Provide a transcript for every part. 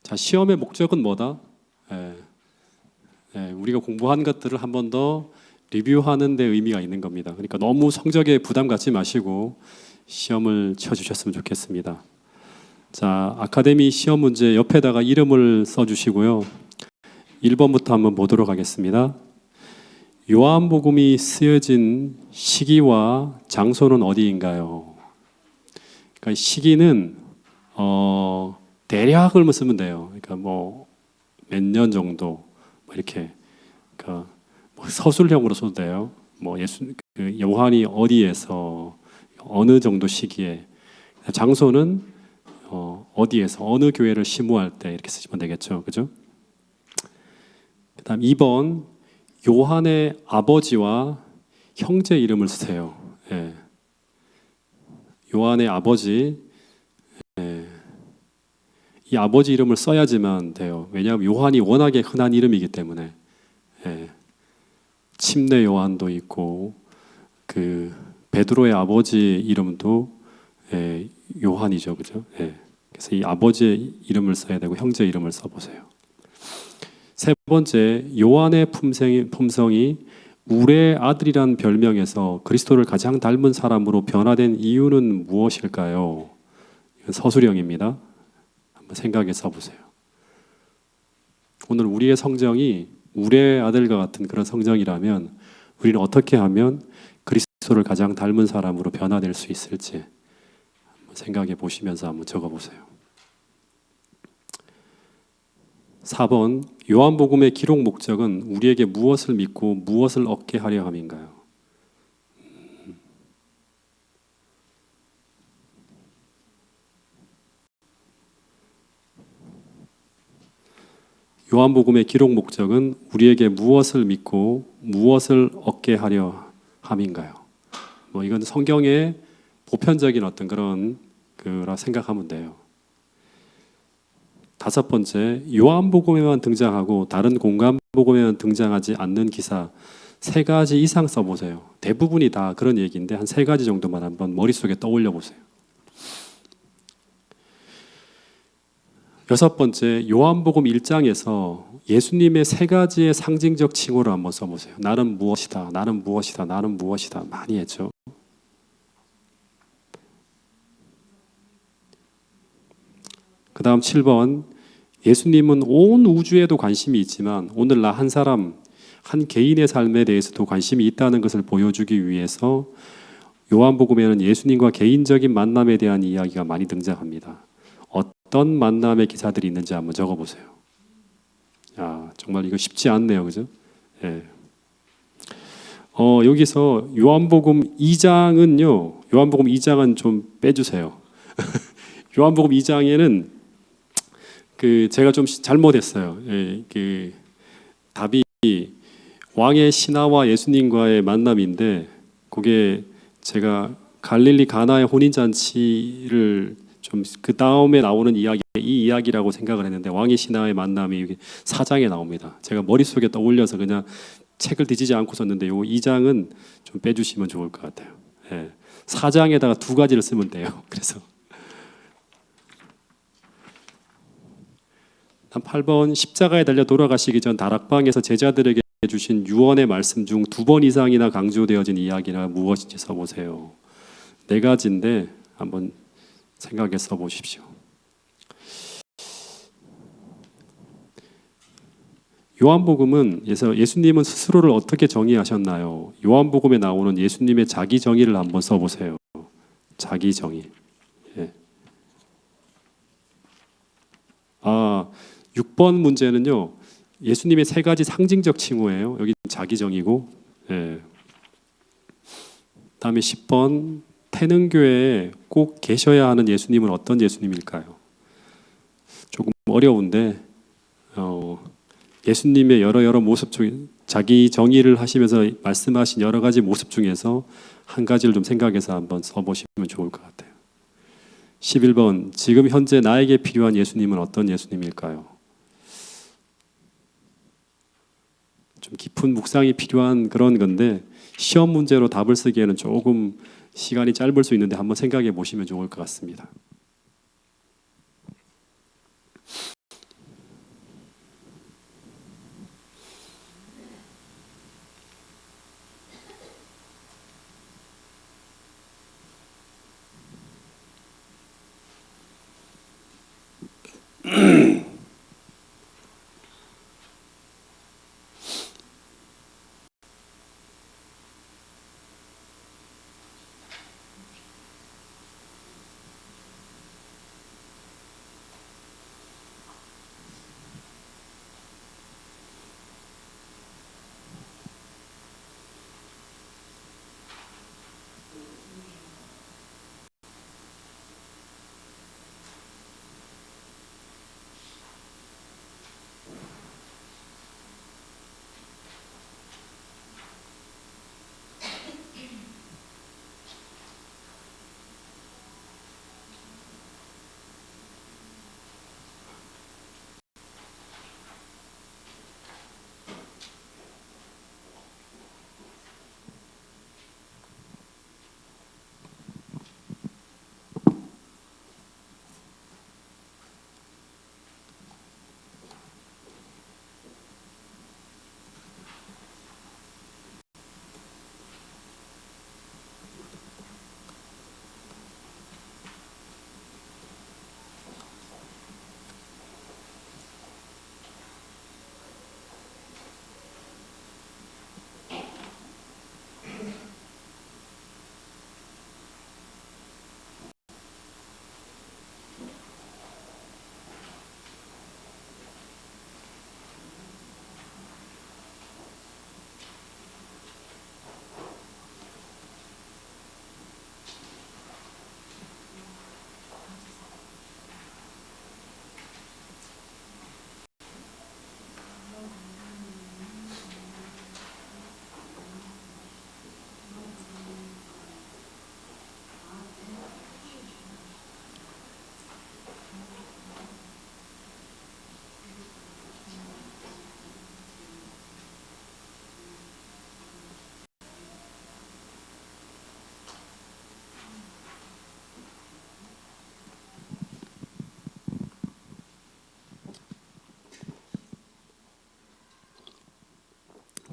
자, 시험의 목적은 뭐다? 우리가 공부한 것들을 한 번 더 리뷰하는 데 의미가 있는 겁니다. 그러니까 너무 성적에 부담 갖지 마시고 시험을 쳐주셨으면 좋겠습니다. 자, 아카데미 시험 문제 옆에다가 이름을 써주시고요. 1번부터 한번 보도록 하겠습니다. 요한복음이 쓰여진 시기와 장소는 어디인가요? 그러니까 시기는 대략을 쓰면 돼요. 그러니까 뭐 몇 년 정도 이렇게 그러니까 뭐 서술형으로 써도 돼요. 뭐 요한이 어디에서 어느 정도 시기에, 장소는 어디에서 어느 교회를 심우할 때 이렇게 쓰시면 되겠죠, 그죠? 그다음 2번 요한의 아버지와 형제 이름을 쓰세요. 요한의 아버지, 이 아버지 이름을 써야지만 돼요. 왜냐하면 요한이 워낙에 흔한 이름이기 때문에. 침례 요한도 있고 그 베드로의 아버지 이름도 요한이죠, 그죠? 그래서 이 아버지의 이름을 써야 되고 형제 이름을 써보세요. 세 번째, 요한의 품성이 우레 아들이란 별명에서 그리스도를 가장 닮은 사람으로 변화된 이유는 무엇일까요? 이건 서술형입니다. 한번 생각해 써보세요. 오늘 우리의 성정이 우레 아들과 같은 그런 성정이라면 우리는 어떻게 하면 그리스도를 가장 닮은 사람으로 변화될 수 있을지 한번 생각해 보시면서 한번 적어보세요. 4번, 요한복음의 기록 목적은 우리에게 무엇을 믿고 무엇을 얻게 하려 함인가요? 요한복음의 기록 목적은 우리에게 무엇을 믿고 무엇을 얻게 하려 함인가요? 뭐 이건 성경의 보편적인 어떤 그런 거라 생각하면 돼요. 5번째, 요한복음에만 등장하고 다른 공간복음에만 등장하지 않는 기사 3가지 이상 써보세요. 대부분이 다 그런 얘기인데 한 3가지 정도만 한번 머릿속에 떠올려 보세요. 6번째, 요한복음 1장에서 예수님의 3가지의 상징적 칭호를 한번 써보세요. 나는 무엇이다, 나는 무엇이다, 나는 무엇이다 많이 했죠. 그 다음 7번, 예수님은 온 우주에도 관심이 있지만 오늘 나 한 사람, 한 개인의 삶에 대해서도 관심이 있다는 것을 보여주기 위해서 요한복음에는 예수님과 개인적인 만남에 대한 이야기가 많이 등장합니다. 어떤 만남의 기사들이 있는지 한번 적어보세요. 정말 이거 쉽지 않네요, 그죠? 여기서 요한복음 2장은요, 요한복음 2장은 좀 빼주세요. 요한복음 2장에는 제가 좀 잘못했어요. 답이 왕의 신하와 예수님과의 만남인데, 그게 제가 갈릴리 가나의 혼인잔치를 좀 그 다음에 나오는 이야기, 이 이야기라고 생각을 했는데 왕의 신하의 만남이 4장에 나옵니다. 제가 머릿속에 떠올려서 그냥 책을 뒤지지 않고 썼는데 요 2장은 좀 빼주시면 좋을 것 같아요. 4장에다가 2가지를 쓰면 돼요. 그래서 8번, 십자가에 달려 돌아가시기 전 다락방에서 제자들에게 주신 유언의 말씀 중 2번 이상이나 강조되어진 이야기가 무엇인지 써보세요. 4가지인데 한번 생각해 써보십시오. 요한복음은 예수님은 스스로를 어떻게 정의하셨나요? 요한복음에 나오는 예수님의 자기 정의를 한번 써보세요. 자기 정의. 6번 문제는요, 예수님의 3가지 상징적 칭호예요. 여기 자기 정의고. 다음에 10번, 태능교회에 꼭 계셔야 하는 예수님은 어떤 예수님일까요? 조금 어려운데 예수님의 여러 모습 중에 자기 정의를 하시면서 말씀하신 여러 가지 모습 중에서 한 가지를 좀 생각해서 한번 써보시면 좋을 것 같아요. 11번, 지금 현재 나에게 필요한 예수님은 어떤 예수님일까요? 좀 깊은 묵상이 필요한 그런 건데 시험 문제로 답을 쓰기에는 조금 시간이 짧을 수 있는데 한번 생각해 보시면 좋을 것 같습니다.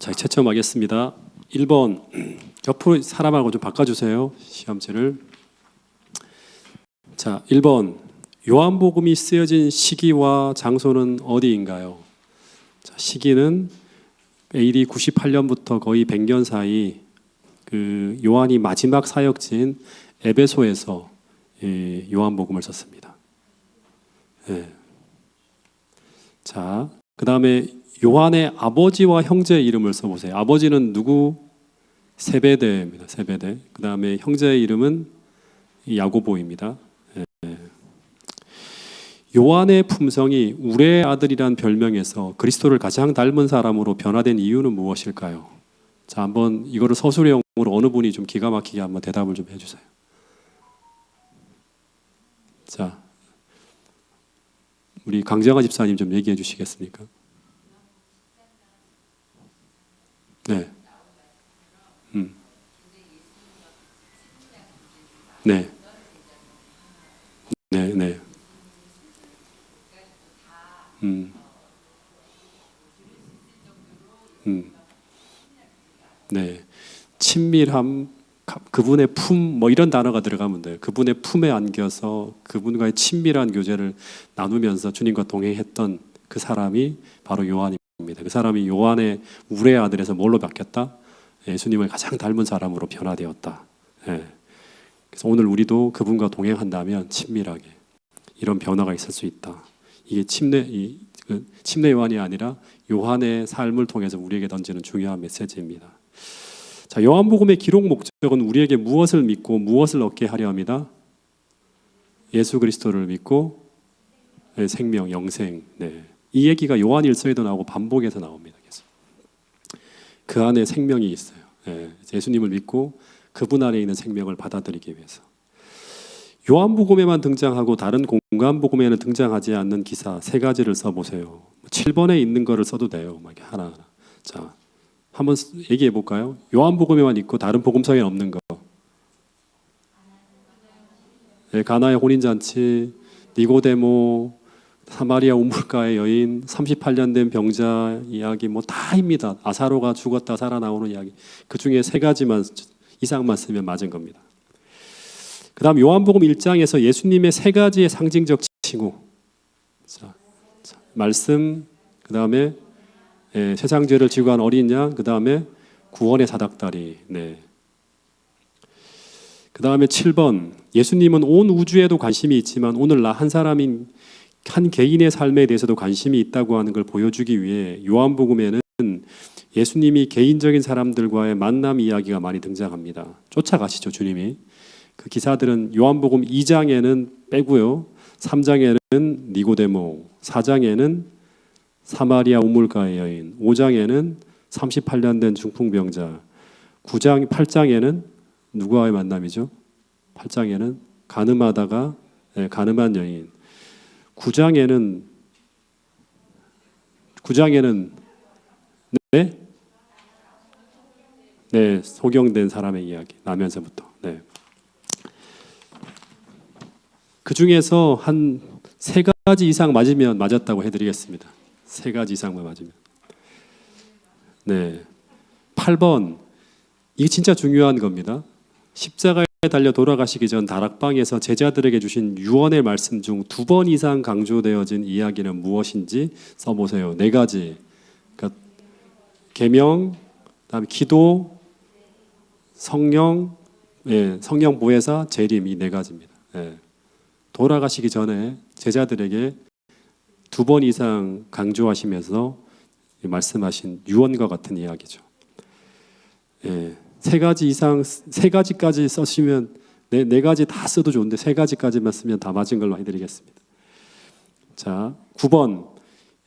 자, 채점하겠습니다. 1번 옆으로 사람하고 좀 바꿔주세요. 시험지를. 자, 1번 요한복음이 쓰여진 시기와 장소는 어디인가요? 자, 시기는 AD 98년부터 거의 100년 사이 그 요한이 마지막 사역지인 에베소에서 요한복음을 썼습니다. 예. 자, 그 다음에 요한의 아버지와 형제의 이름을 써보세요. 아버지는 누구? 세베대입니다. 세베대. 그 다음에 형제의 이름은 야고보입니다. 요한의 품성이 우레의 아들이란 별명에서 그리스도를 가장 닮은 사람으로 변화된 이유는 무엇일까요? 자, 한번 이거를 서술형으로 어느 분이 좀 기가 막히게 한번 대답을 좀 해주세요. 자, 우리 강정아 집사님 좀 얘기해 주시겠습니까? 네. 네. 네, 네. 음. 네. 친밀함, 그분의 품, 뭐 이런 단어가 들어가면 돼요. 그분의 품에 안겨서 그분과의 친밀한 교제를 나누면서 주님과 동행했던 그 사람이 바로 요한입니다. 그 사람이 요한의 우레의 아들에서 뭘로 바뀌었다? 예수님을 가장 닮은 사람으로 변화되었다. 예. 그래서 오늘 우리도 그분과 동행한다면 친밀하게 이런 변화가 있을 수 있다. 이게 침례 요한이 아니라 요한의 삶을 통해서 우리에게 던지는 중요한 메시지입니다. 자, 요한복음의 기록 목적은 우리에게 무엇을 믿고 무엇을 얻게 하려 합니다. 예수 그리스도를 믿고 생명, 영생. 네. 이 얘기가 요한일서에도 나오고 반복해서 나옵니다. 계속. 그 안에 생명이 있어요. 예수님을 믿고 그분 안에 있는 생명을 받아들이기 위해서. 요한복음에만 등장하고 다른 공간복음에는 등장하지 않는 기사 3가지를 써보세요. 7번에 있는 거를 써도 돼요. 막 하나하나. 자, 한번 얘기해 볼까요? 요한복음에만 있고 다른 복음서에 없는 거. 가나의 혼인잔치, 니고데모, 사마리아 우물가의 여인, 38년 된 병자 이야기 뭐 다입니다. 아사로가 죽었다 살아나오는 이야기. 그 중에 3가지만 이상만 쓰면 맞은 겁니다. 그 다음 요한복음 1장에서 예수님의 3가지의 상징적 칭후. 자, 말씀, 그 다음에 세상 죄를 지고 간 어린 양, 그 다음에 구원의 사닥다리. 네. 그 다음에 7번, 예수님은 온 우주에도 관심이 있지만 오늘 나 한 사람인 한 개인의 삶에 대해서도 관심이 있다고 하는 걸 보여주기 위해 요한복음에는 예수님이 개인적인 사람들과의 만남 이야기가 많이 등장합니다. 쫓아가시죠, 주님이. 그 기사들은 요한복음 2장에는 빼고요. 3장에는 니고데모, 4장에는 사마리아 우물가의 여인, 5장에는 38년 된 중풍병자, 9장, 8장에는 누구와의 만남이죠? 8장에는 가늠하다가 가늠한 여인. 9장에는 소경된 사람의 이야기 나면서부터. 네. 그 중에서 한 3가지 이상 맞으면 맞았다고 해드리겠습니다. 3가지 이상만 맞으면. 네. 8번. 이게 진짜 중요한 겁니다. 십자가에 달려 돌아가시기 전 다락방에서 제자들에게 주신 유언의 말씀 중 2번 이상 강조되어진 이야기는 무엇인지 써보세요. 4가지. 그러니까 계명, 그다음에 기도, 성령, 성령 보혜사, 재림, 이 4가지입니다. 돌아가시기 전에 제자들에게 2번 이상 강조하시면서 말씀하신 유언과 같은 이야기죠. 3가지 이상, 3가지까지 쓰시면 4가지 다 써도 좋은데 3가지까지만 쓰면 다 맞은 걸로 해드리겠습니다. 자, 9번.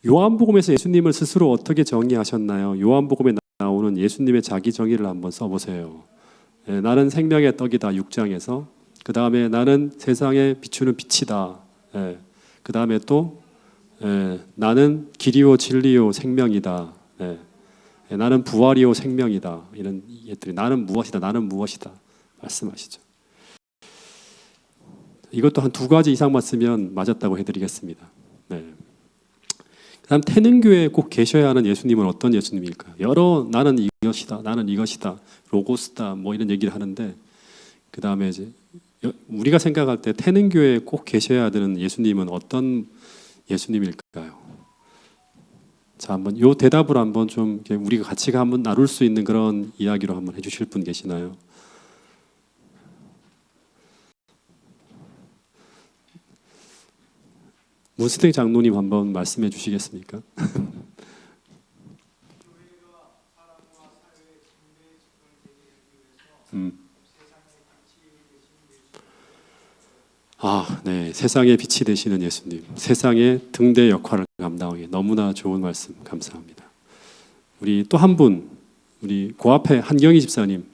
요한복음에서 예수님을 스스로 어떻게 정의하셨나요? 요한복음에 나오는 예수님의 자기 정의를 한번 써보세요. 나는 생명의 떡이다, 6장에서. 그 다음에 나는 세상에 비추는 빛이다. 그 다음에 또 나는 길이요 진리요 생명이다. 나는 부활이요 생명이다. 이런 얘기들이 나는 무엇이다, 나는 무엇이다 말씀하시죠. 이것도 한 2가지 이상만 쓰면 맞았다고 해드리겠습니다. 그다음 태능교회에 꼭 계셔야 하는 예수님은 어떤 예수님일까? 여러 나는 이것이다, 나는 이것이다, 로고스다, 뭐 이런 얘기를 하는데 그 다음에 이제 우리가 생각할 때 태능교회에 꼭 계셔야 되는 예수님은 어떤 예수님일까요? 자, 한번 요 대답을 한번 좀 우리가 같이 한번 나눌 수 있는 그런 이야기로 한번 해주실 분 계시나요? 문스택 장로님 한번 말씀해 주시겠습니까? 네, 세상의 빛이 되시는 예수님, 세상의 등대 역할을 감당하기 너무나 좋은 말씀 감사합니다. 우리 또 한 분, 우리 그 앞에 한경희 집사님.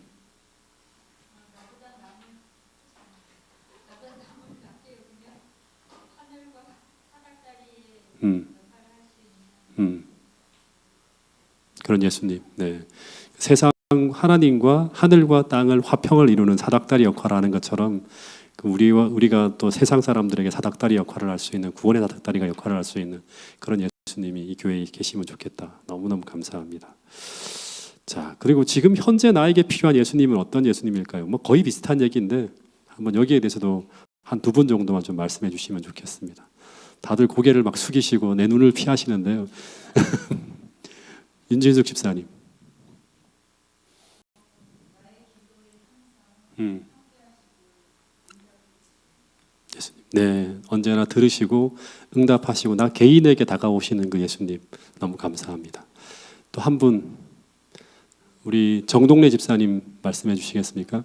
그런 예수님. 네, 세상 하나님과 하늘과 땅을 화평을 이루는 사닥다리 역할을 하는 것처럼 우리가 또 세상 사람들에게 사닥다리 역할을 할 수 있는 구원의 사닥다리가 역할을 할 수 있는 그런 예수님이 이 교회에 계시면 좋겠다. 너무너무 감사합니다. 자, 그리고 지금 현재 나에게 필요한 예수님은 어떤 예수님일까요? 뭐 거의 비슷한 얘기인데 한번 여기에 대해서도 한 2분 정도만 좀 말씀해 주시면 좋겠습니다. 다들 고개를 막 숙이시고 내 눈을 피하시는데요. 윤진숙 집사님. 예수님. 네, 언제나 들으시고 응답하시고 나 개인에게 다가오시는 그 예수님 너무 감사합니다. 또 한 분, 우리 정동래 집사님 말씀해 주시겠습니까?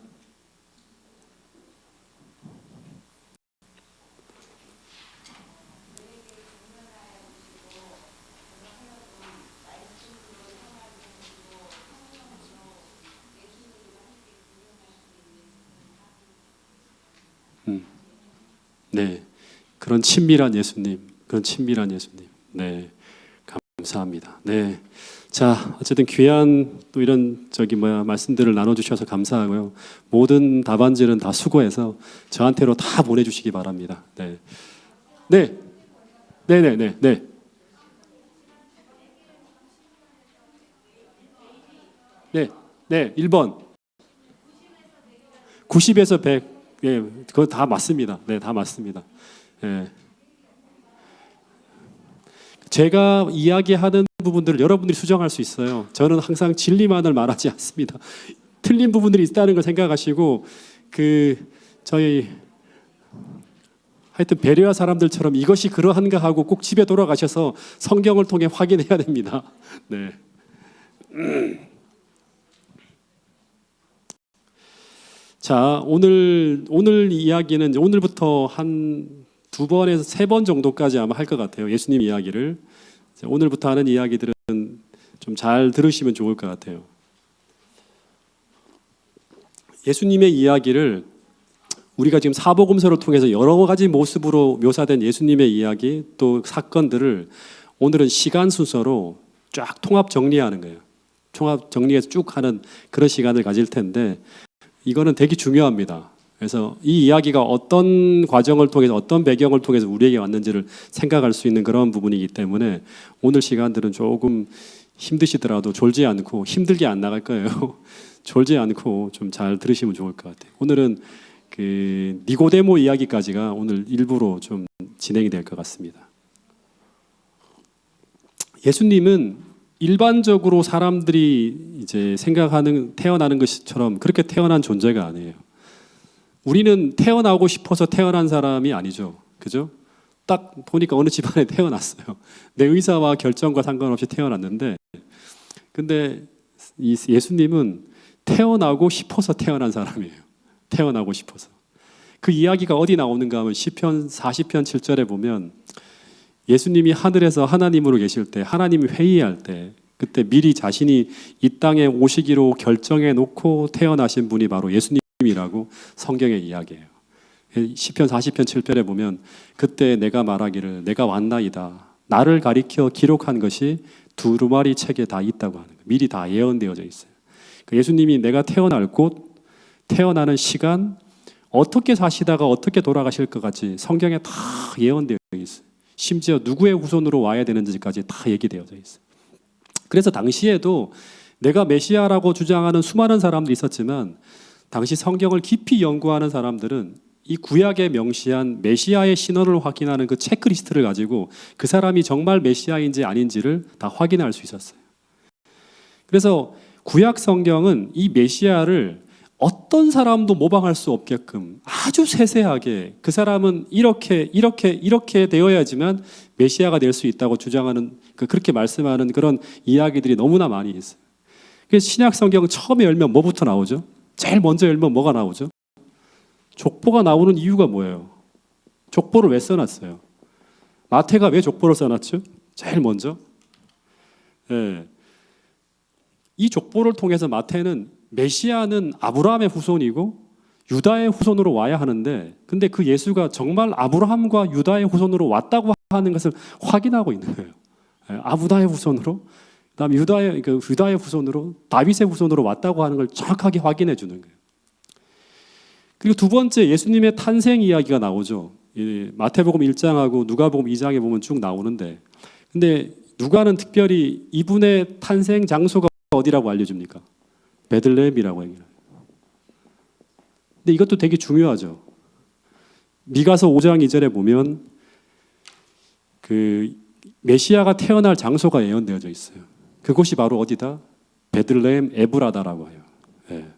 네, 그런 친밀한 예수님, 그런 친밀한 예수님. 네, 감사합니다. 네, 자, 어쨌든 귀한 또 이런 말씀들을 나눠주셔서 감사하고요. 모든 답안지는 다 수고해서 저한테로 다 보내주시기 바랍니다. 네, 네, 네, 네, 네, 네. 네, 네, 1번. 90에서 100. 그거 다 맞습니다. 네, 다 맞습니다. 예. 제가 이야기하는 부분들을 여러분들이 수정할 수 있어요. 저는 항상 진리만을 말하지 않습니다. 틀린 부분들이 있다는 걸 생각하시고 저희 하여튼 베레아 사람들처럼 이것이 그러한가 하고 꼭 집에 돌아가셔서 성경을 통해 확인해야 됩니다. 네. 자, 오늘 이야기는 오늘부터 한 2번에서 3번 정도까지 아마 할 것 같아요. 예수님 이야기를. 오늘부터 하는 이야기들은 좀 잘 들으시면 좋을 것 같아요. 예수님의 이야기를 우리가 지금 사복음서를 통해서 여러 가지 모습으로 묘사된 예수님의 이야기 또 사건들을 오늘은 시간 순서로 쫙 통합 정리하는 거예요. 통합 정리해서 쭉 하는 그런 시간을 가질 텐데 이거는 되게 중요합니다. 그래서 이 이야기가 어떤 과정을 통해서 어떤 배경을 통해서 우리에게 왔는지를 생각할 수 있는 그런 부분이기 때문에 오늘 시간들은 조금 힘드시더라도 졸지 않고 힘들게 안 나갈 거예요. 졸지 않고 좀 잘 들으시면 좋을 것 같아요. 오늘은 니고데모 이야기까지가 오늘 일부로 좀 진행이 될 것 같습니다. 예수님은 일반적으로 사람들이 이제 생각하는 태어나는 것처럼 그렇게 태어난 존재가 아니에요. 우리는 태어나고 싶어서 태어난 사람이 아니죠. 그죠? 딱 보니까 어느 집안에 태어났어요. 내 의사와 결정과 상관없이 태어났는데 근데 이 예수님은 태어나고 싶어서 태어난 사람이에요. 태어나고 싶어서. 그 이야기가 어디 나오는가 하면 시편 40편 7절에 보면 예수님이 하늘에서 하나님으로 계실 때 하나님이 회의할 때 그때 미리 자신이 이 땅에 오시기로 결정해 놓고 태어나신 분이 바로 예수님이라고 성경의 이야기예요. 시편 40편 7절에 보면 그때 내가 말하기를 내가 왔나이다. 나를 가리켜 기록한 것이 두루마리 책에 다 있다고 하는 거예요. 미리 다 예언되어져 있어요. 예수님이 내가 태어날 곳, 태어나는 시간, 어떻게 사시다가 어떻게 돌아가실 것 같이 성경에 다 예언되어 있어요. 심지어 누구의 후손으로 와야 되는지까지 다 얘기되어져 있어요. 그래서 당시에도 내가 메시아라고 주장하는 수많은 사람들이 있었지만 당시 성경을 깊이 연구하는 사람들은 이 구약에 명시한 메시아의 신원을 확인하는 그 체크리스트를 가지고 그 사람이 정말 메시아인지 아닌지를 다 확인할 수 있었어요. 그래서 구약 성경은 이 메시아를 어떤 사람도 모방할 수 없게끔 아주 세세하게 그 사람은 이렇게 되어야지만 메시아가 될 수 있다고 주장하는 그렇게 말씀하는 그런 이야기들이 너무나 많이 있어요. 그래서 신약 성경 처음에 열면 뭐부터 나오죠? 제일 먼저 열면 뭐가 나오죠? 족보가 나오는 이유가 뭐예요? 족보를 왜 써놨어요? 마태가 왜 족보를 써놨죠? 제일 먼저. 네. 이 족보를 통해서 마태는 메시아는 아브라함의 후손이고 유다의 후손으로 와야 하는데 근데 그 예수가 정말 아브라함과 유다의 후손으로 왔다고 하는 것을 확인하고 있는 거예요. 아브다의 후손으로 그다음에 유다의 후손으로 다윗의 후손으로 왔다고 하는 걸 정확하게 확인해 주는 거예요. 그리고 두 번째 예수님의 탄생 이야기가 나오죠. 마태복음 1장하고 누가복음 2장에 보면 쭉 나오는데 근데 누가는 특별히 이분의 탄생 장소가 어디라고 알려줍니까? 베들레헴이라고 얘기해요. 근데 이것도 되게 중요하죠. 미가서 5장 2절에 보면 그 메시아가 태어날 장소가 예언되어져 있어요. 그곳이 바로 어디다? 베들레헴 에브라다라고 해요. 네.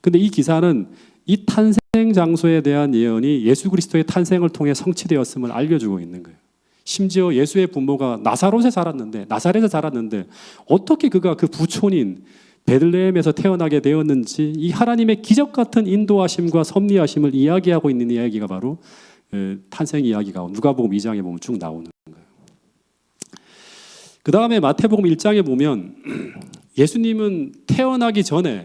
근데 이 기사는 이 탄생 장소에 대한 예언이 예수 그리스도의 탄생을 통해 성취되었음을 알려주고 있는 거예요. 심지어 예수의 부모가 나사렛에 살았는데 어떻게 그가 그 부촌인 베들레헴에서 태어나게 되었는지 이 하나님의 기적 같은 인도하심과 섭리하심을 이야기하고 있는 이야기가 바로 탄생 이야기가 누가복음 2장에 보면 쭉 나오는 거예요. 그 다음에 마태복음 1장에 보면 예수님은 태어나기 전에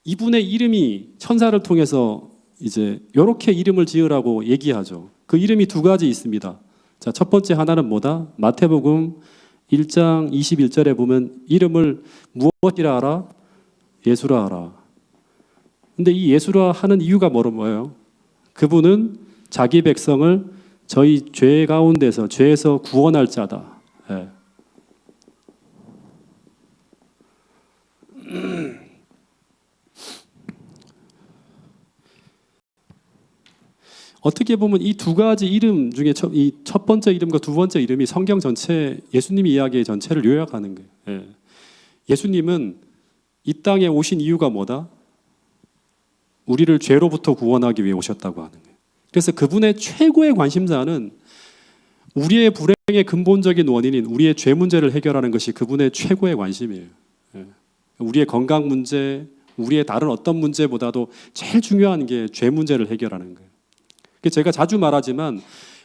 이분의 이름이 천사를 통해서 이제 이렇게 이름을 지으라고 얘기하죠. 그 이름이 두 가지 있습니다. 자, 첫 번째 하나는 뭐다? 마태복음 1장 21절에 보면 이름을 무엇이라 하라? 예수라 하라. 근데 이 예수라 하는 이유가 뭐예요? 그분은 자기 백성을 저희 죄 가운데서 죄에서 구원할 자다. 예. 어떻게 보면 이 두 가지 이름 중에 이 첫 번째 이름과 두 번째 이름이 성경 전체 예수님 이야기의 전체를 요약하는 거예요. 예. 예수님은 이 땅에 오신 이유가 뭐다? 우리를 죄로부터 구원하기 위해 오셨다고 하는 거예요. 그래서 그분의 최고의 관심사는 우리의 불행의 근본적인 원인인 우리의 죄 문제를 해결하는 것이 그분의 최고의 관심이에요. 예. 우리의 건강 문제, 우리의 다른 어떤 문제보다도 제일 중요한 게 죄 문제를 해결하는 거예요. 제가 자주 말하지만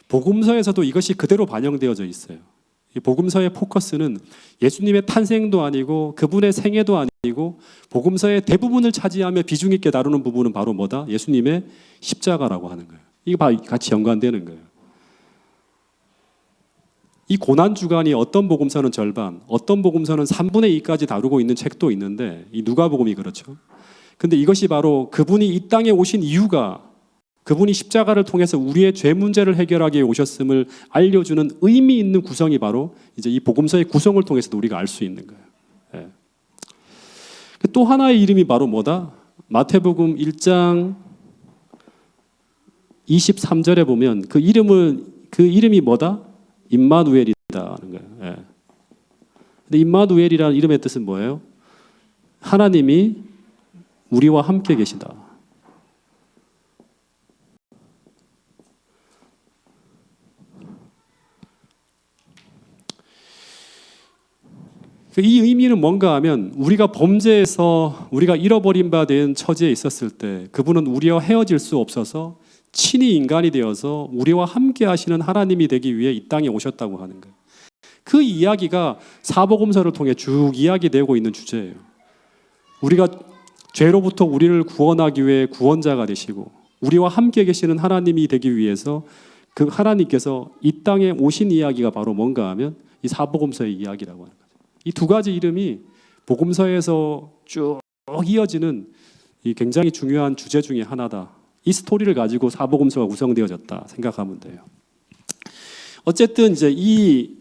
복음서에서도 이것이 그대로 반영되어져 있어요. 이 복음서의 포커스는 예수님의 탄생도 아니고 그분의 생애도 아니고 복음서의 대부분을 차지하며 비중 있게 다루는 부분은 바로 뭐다? 예수님의 십자가라고 하는 거예요. 이게 같이 연관되는 거예요. 이 고난 주간이 어떤 복음서는 절반, 어떤 복음서는 3분의 2까지 다루고 있는 책도 있는데 이 누가복음이 그렇죠. 근데 이것이 바로 그분이 이 땅에 오신 이유가 그분이 십자가를 통해서 우리의 죄 문제를 해결하기 위해 오셨음을 알려주는 의미 있는 구성이 바로 이제 이 복음서의 구성을 통해서도 우리가 알 수 있는 거예요. 예. 또 하나의 이름이 바로 뭐다? 마태복음 1장 23절에 보면 그 이름이 뭐다? 임마누엘이다 하는 거예요. 예. 근데 임마누엘이라는 이름의 뜻은 뭐예요? 하나님이 우리와 함께 계시다. 이 의미는 뭔가 하면 우리가 범죄에서 우리가 잃어버린 바 된 처지에 있었을 때 그분은 우리와 헤어질 수 없어서 친히 인간이 되어서 우리와 함께 하시는 하나님이 되기 위해 이 땅에 오셨다고 하는 거예요. 그 이야기가 사복음서를 통해 쭉 이야기되고 있는 주제예요. 우리가 죄로부터 우리를 구원하기 위해 구원자가 되시고 우리와 함께 계시는 하나님이 되기 위해서 그 하나님께서 이 땅에 오신 이야기가 바로 뭔가 하면 이 사복음서의 이야기라고 하는 거예요. 이 두 가지 이름이 복음서에서 쭉 이어지는 이 굉장히 중요한 주제 중에 하나다. 이 스토리를 가지고 사복음서가 구성되어졌다 생각하면 돼요. 어쨌든 이제 이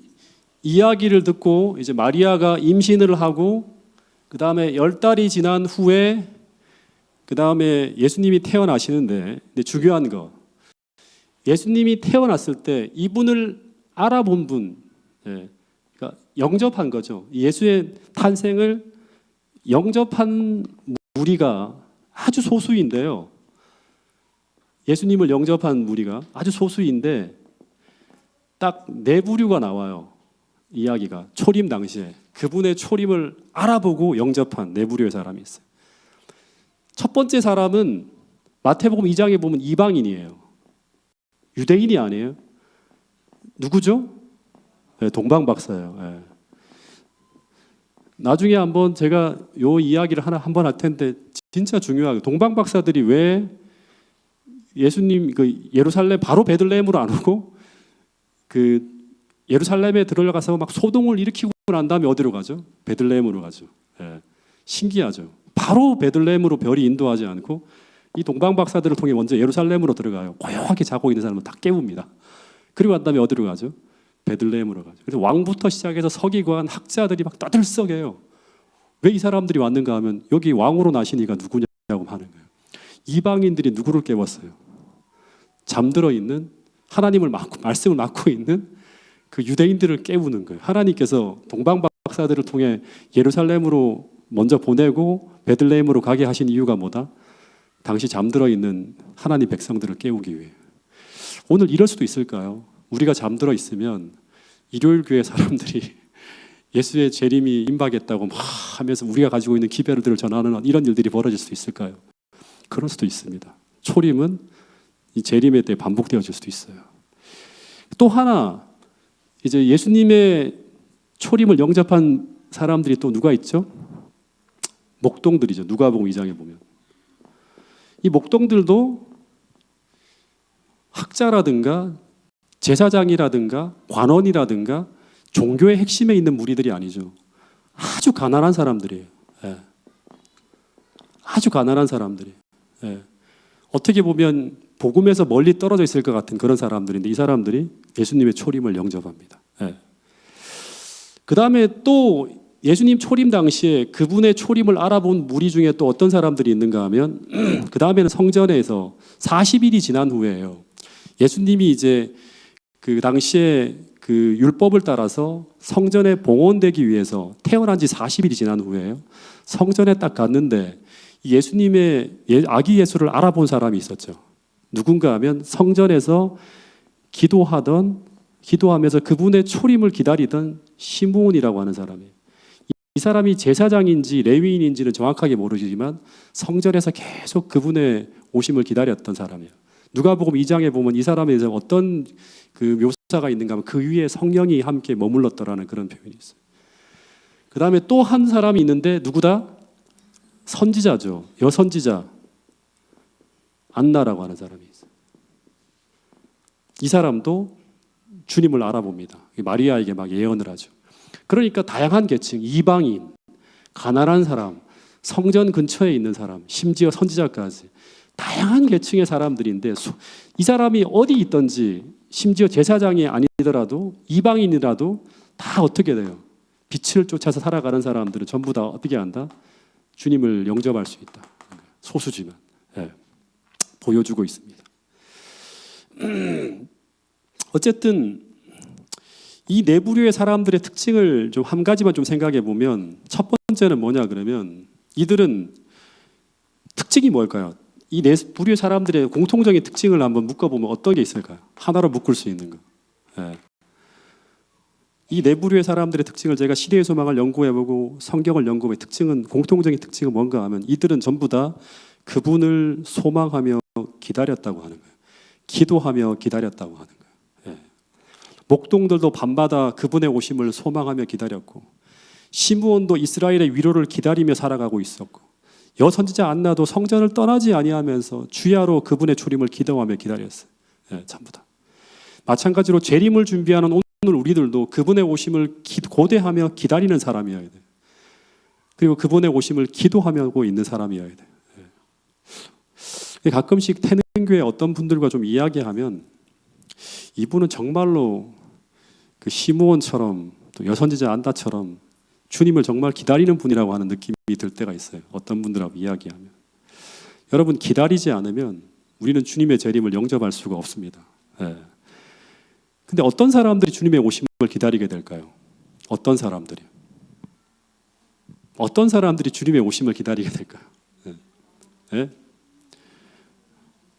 이야기를 듣고 이제 마리아가 임신을 하고 그 다음에 10달이 지난 후에 그 다음에 예수님이 태어나시는데 근데 중요한 거 예수님이 태어났을 때 이분을 알아본 분 영접한 거죠. 예수의 탄생을 영접한 무리가 아주 소수인데요. 예수님을 영접한 무리가 아주 소수인데 딱 네 부류가 나와요. 이야기가 초림 당시에 그분의 초림을 알아보고 영접한 네 부류의 사람이 있어요. 첫 번째 사람은 마태복음 2장에 보면 이방인이에요. 유대인이 아니에요. 누구죠? 네, 동방 박사예요. 네. 나중에 한번 제가 요 이야기를 한번 할 텐데 진짜 중요하게 동방 박사들이 왜 예수님 그 예루살렘 바로 베들레헴으로 안 오고 그 예루살렘에 들어가서 막 소동을 일으키고 난 다음에 어디로 가죠? 베들레헴으로 가죠. 네. 신기하죠. 바로 베들레헴으로 별이 인도하지 않고 이 동방 박사들을 통해 먼저 예루살렘으로 들어가요. 고요하게 자고 있는 사람은 다 깨웁니다. 그리고 난 다음에 어디로 가죠? 베들레헴으로 가죠. 그래서 왕부터 시작해서 서기관, 학자들이 막 떠들썩해요. 왜 이 사람들이 왔는가 하면 여기 왕으로 나신 이가 누구냐고 하는 거예요. 이방인들이 누구를 깨웠어요? 잠들어 있는 하나님을 말씀을 맡고 있는 그 유대인들을 깨우는 거예요. 하나님께서 동방 박사들을 통해 예루살렘으로 먼저 보내고 베들레헴으로 가게 하신 이유가 뭐다? 당시 잠들어 있는 하나님 백성들을 깨우기 위해. 오늘 이럴 수도 있을까요? 우리가 잠들어 있으면 일요일 교회 사람들이 예수의 재림이 임박했다고 막 하면서 우리가 가지고 있는 기별들을 전하는 이런 일들이 벌어질 수 있을까요? 그럴 수도 있습니다. 초림은 이 재림에 대해 반복되어질 수도 있어요. 또 하나 이제 예수님의 초림을 영접한 사람들이 또 누가 있죠? 목동들이죠. 누가복음 2장에 보면 이 목동들도 학자라든가 제사장이라든가 관원이라든가 종교의 핵심에 있는 무리들이 아니죠. 아주 가난한 사람들이에요. 예. 아주 가난한 사람들이. 예. 어떻게 보면 복음에서 멀리 떨어져 있을 것 같은 그런 사람들인데 이 사람들이 예수님의 초림을 영접합니다. 예. 그 다음에 또 예수님 초림 당시에 그분의 초림을 알아본 무리 중에 또 어떤 사람들이 있는가 하면 그 다음에는 성전에서 40일이 지난 후에요. 예수님이 이제 그 당시에 그 율법을 따라서 성전에 봉헌되기 위해서 태어난 지 40일이 지난 후에요. 성전에 딱 갔는데 예수님의 아기 예수를 알아본 사람이 있었죠. 누군가 하면 성전에서 기도하면서 그분의 초림을 기다리던 시므온이라고 하는 사람이에요. 이 사람이 제사장인지 레위인인지는 정확하게 모르지만 성전에서 계속 그분의 오심을 기다렸던 사람이에요. 누가복음 2장에 보면 이 사람에 대해서 어떤 그 묘사가 있는가 하면 그 위에 성령이 함께 머물렀더라는 그런 표현이 있어요. 그 다음에 또 한 사람이 있는데 누구다? 선지자죠. 여선지자 안나라고 하는 사람이 있어요. 이 사람도 주님을 알아봅니다. 마리아에게 막 예언을 하죠. 그러니까 다양한 계층, 이방인, 가난한 사람, 성전 근처에 있는 사람, 심지어 선지자까지 다양한 계층의 사람들인데 이 사람이 어디 있든지 심지어 제사장이 아니더라도 이방인이라도 다 어떻게 돼요? 빛을 쫓아서 살아가는 사람들은 전부 다 어떻게 한다? 주님을 영접할 수 있다. 소수지만 보여주고 있습니다. 어쨌든 이 네 부류의 사람들의 특징을 좀 한 가지만 좀 생각해 보면 첫 번째는 뭐냐 그러면 이들은 특징이 뭘까요? 이 네 부류의 사람들의 공통적인 특징을 한번 묶어보면 어떤 게 있을까요? 하나로 묶을 수 있는 거. 이 네 부류의 사람들의 특징을 제가 시대의 소망을 연구해보고 성경을 연구해 특징은 공통적인 특징은 뭔가 하면 이들은 전부 다 그분을 소망하며 기다렸다고 하는 거예요. 기도하며 기다렸다고 하는 거예요. 목동들도 밤마다 그분의 오심을 소망하며 기다렸고 시므온도 이스라엘의 위로를 기다리며 살아가고 있었고 여선지자 안나도 성전을 떠나지 아니하면서 주야로 그분의 출임을 기도하며 기다렸어요. 전부 다. 마찬가지로 재림을 준비하는 오늘 우리들도 그분의 오심을 고대하며 기다리는 사람이어야 돼요. 그리고 그분의 오심을 기도하며 있는 사람이어야 돼요. 가끔씩 태능교회 어떤 분들과 좀 이야기하면 이분은 정말로 그 시므온처럼 또 여선지자 안나처럼 주님을 정말 기다리는 분이라고 하는 느낌이 들 때가 있어요. 어떤 분들하고 이야기하면. 여러분 기다리지 않으면 우리는 주님의 재림을 영접할 수가 없습니다. 근데 어떤 사람들이 주님의 오심을 기다리게 될까요? 어떤 사람들이 주님의 오심을 기다리게 될까요?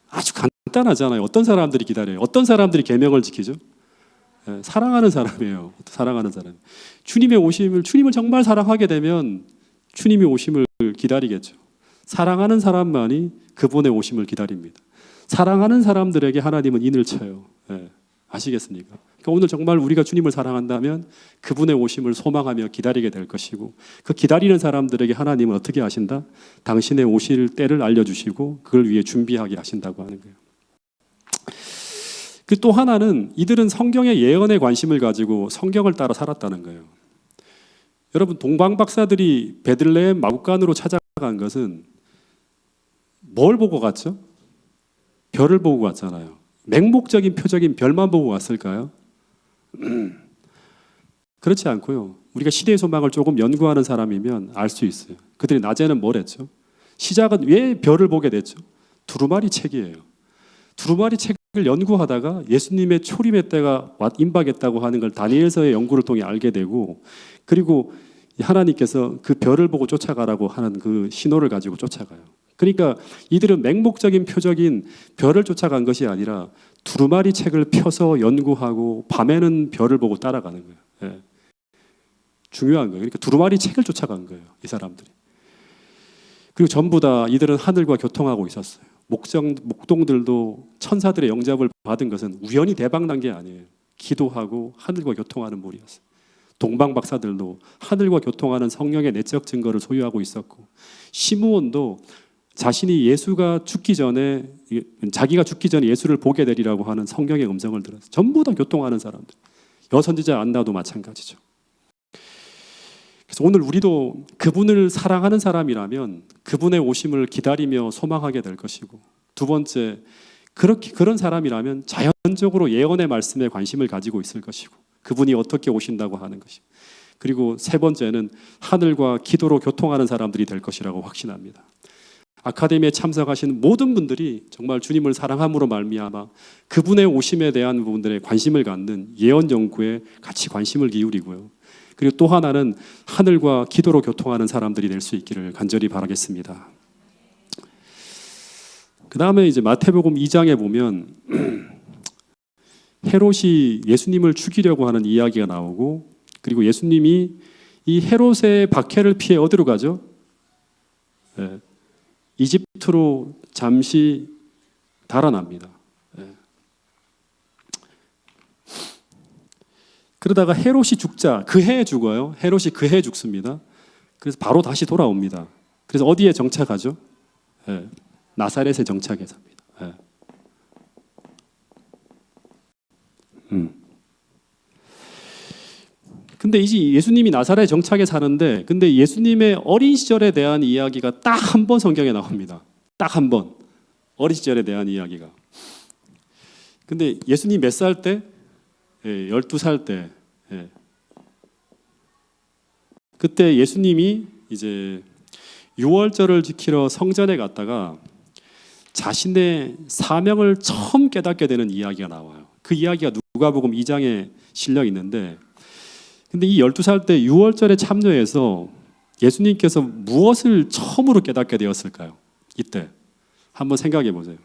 아주 간단하잖아요. 어떤 사람들이 기다려요? 어떤 사람들이 계명을 지키죠? 사랑하는 사람이에요. 사랑하는 사람. 주님을 정말 사랑하게 되면 주님의 오심을 기다리겠죠. 사랑하는 사람만이 그분의 오심을 기다립니다. 사랑하는 사람들에게 하나님은 인을 쳐요. 아시겠습니까? 그러니까 오늘 정말 우리가 주님을 사랑한다면 그분의 오심을 소망하며 기다리게 될 것이고 그 기다리는 사람들에게 하나님은 어떻게 하신다? 당신의 오실 때를 알려주시고 그걸 위해 준비하게 하신다고 하는 거예요. 그 또 하나는 이들은 성경의 예언에 관심을 가지고 성경을 따라 살았다는 거예요. 여러분 동방 박사들이 베들레헴 마구간으로 찾아간 것은 뭘 보고 갔죠? 별을 보고 갔잖아요. 맹목적인 표적인 별만 보고 갔을까요? 그렇지 않고요. 우리가 시대의 소망을 조금 연구하는 사람이면 알 수 있어요. 그들이 낮에는 뭘 했죠? 시작은 왜 별을 보게 됐죠? 두루마리 책이에요. 두루마리 책을 연구하다가 예수님의 초림의 때가 임박했다고 하는 걸 다니엘서의 연구를 통해 알게 되고 그리고 하나님께서 그 별을 보고 쫓아가라고 하는 그 신호를 가지고 쫓아가요. 그러니까 이들은 맹목적인 표적인 별을 쫓아간 것이 아니라 두루마리 책을 펴서 연구하고 밤에는 별을 보고 따라가는 거예요. 중요한 거예요. 그러니까 두루마리 책을 쫓아간 거예요. 이 사람들이. 그리고 전부 다 이들은 하늘과 교통하고 있었어요. 목동들도 천사들의 영접을 받은 것은 우연히 대박난 게 아니에요. 기도하고 하늘과 교통하는 무리였어요. 동방 박사들도 하늘과 교통하는 성령의 내적 증거를 소유하고 있었고 시므온도 자신이 자기가 죽기 전에 예수를 보게 되리라고 하는 성경의 음성을 들었어요. 전부 다 교통하는 사람들. 여선지자 안나도 마찬가지죠. 그래서 오늘 우리도 그분을 사랑하는 사람이라면 그분의 오심을 기다리며 소망하게 될 것이고 두 번째 그런 사람이라면 자연적으로 예언의 말씀에 관심을 가지고 있을 것이고 그분이 어떻게 오신다고 하는 것이고 그리고 세 번째는 하늘과 기도로 교통하는 사람들이 될 것이라고 확신합니다. 아카데미에 참석하신 모든 분들이 정말 주님을 사랑함으로 말미암아 그분의 오심에 대한 부분들에 관심을 갖는 예언 연구에 같이 관심을 기울이고요. 그리고 또 하나는 하늘과 기도로 교통하는 사람들이 될 수 있기를 간절히 바라겠습니다. 그 다음에 이제 마태복음 2장에 보면 헤롯이 예수님을 죽이려고 하는 이야기가 나오고, 그리고 예수님이 이 헤롯의 박해를 피해 어디로 가죠? 이집트로 잠시 달아납니다. 그러다가 헤롯이 죽자 그 해에 죽어요. 헤롯이 그 해에 죽습니다. 그래서 바로 다시 돌아옵니다. 그래서 어디에 정착하죠? 나사렛에 정착해서 합니다. 근데 이제 예수님이 나사렛에 정착해 사는데, 근데 예수님의 어린 시절에 대한 이야기가 딱 한 번 성경에 나옵니다. 딱 한 번. 어린 시절에 대한 이야기가. 근데 예수님 몇 살 때? 12살 때. 그때 예수님이 이제 유월절을 지키러 성전에 갔다가 자신의 사명을 처음 깨닫게 되는 이야기가 나와요. 그 이야기가 누가복음 2장에 실려 있는데, 근데 이 12살 때 유월절에 참여해서 예수님께서 무엇을 처음으로 깨닫게 되었을까요? 이때 한번 생각해 보세요.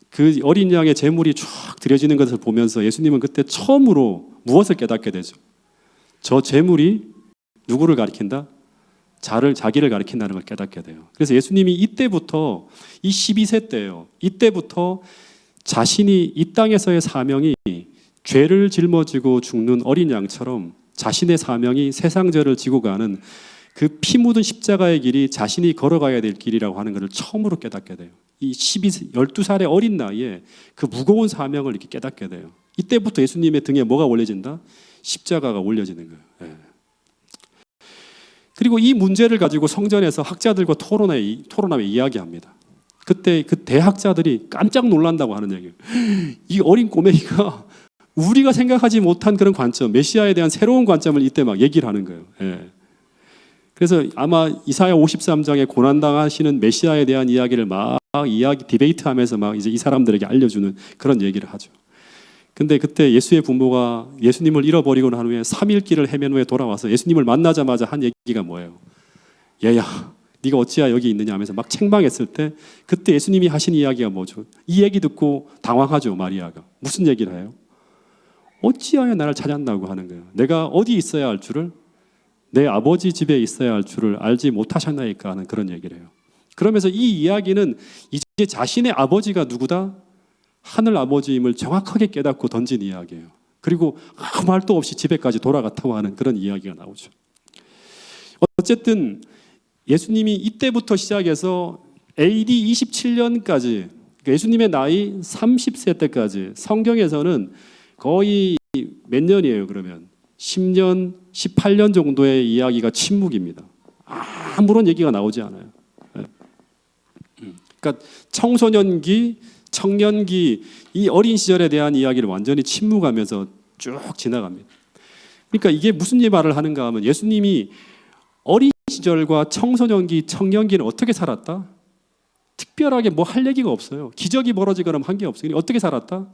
그 어린 양의 제물이 쫙 드려지는 것을 보면서 예수님은 그때 처음으로 무엇을 깨닫게 되죠? 저 제물이 누구를 가리킨다? 자기를 가리킨다는 걸 깨닫게 돼요. 그래서 예수님이 이때부터, 이 12세 때예요. 이때부터 자신이 이 땅에서의 사명이 죄를 짊어지고 죽는 어린 양처럼 자신의 사명이 세상 죄를 지고 가는 그 피 묻은 십자가의 길이 자신이 걸어가야 될 길이라고 하는 것을 처음으로 깨닫게 돼요. 이 12살의 어린 나이에 그 무거운 사명을 이렇게 깨닫게 돼요. 이때부터 예수님의 등에 뭐가 올려진다? 십자가가 올려지는 거예요. 그리고 이 문제를 가지고 성전에서 학자들과 토론하며 이야기합니다. 그때 그 대학자들이 깜짝 놀란다고 하는 얘기예요. 이 어린 꼬맹이가 우리가 생각하지 못한 그런 관점, 메시아에 대한 새로운 관점을 이때 막 얘기를 하는 거예요. 그래서 아마 이사야 53장에 고난당하시는 메시아에 대한 이야기를 막 디베이트하면서 막 이제 이 사람들에게 알려주는 그런 얘기를 하죠. 근데 그때 예수의 부모가 예수님을 잃어버리고 난 후에 3일 길을 헤맨 후에 돌아와서 예수님을 만나자마자 한 얘기가 뭐예요? 얘야, 네가 어찌하여 여기 있느냐 하면서 막 책망했을 때, 그때 예수님이 하신 이야기가 뭐죠? 이 얘기 듣고 당황하죠, 마리아가. 무슨 얘기를 해요? 어찌하여 나를 찾았나고 하는 거예요. 내가 어디 있어야 할 줄을, 내 아버지 집에 있어야 할 줄을 알지 못하셨나이까 하는 그런 얘기를 해요. 그러면서 이 이야기는 이제 자신의 아버지가 누구다? 하늘 아버지임을 정확하게 깨닫고 던진 이야기예요. 그리고 아무 말도 없이 집에까지 돌아갔다고 하는 그런 이야기가 나오죠. 어쨌든 예수님이 이때부터 시작해서 AD 27년까지, 예수님의 나이 30세 때까지 성경에서는 거의 몇 년이에요? 그러면 10년, 18년 정도의 이야기가 침묵입니다. 아무런 얘기가 나오지 않아요. 그러니까 청소년기, 청년기, 이 어린 시절에 대한 이야기를 완전히 침묵하면서 쭉 지나갑니다. 그러니까 이게 무슨 말을 하는가 하면, 예수님이 어린 시절과 청소년기, 청년기는 어떻게 살았다? 특별하게 뭐 할 얘기가 없어요. 기적이 벌어지거나 한 게 없어요. 어떻게 살았다?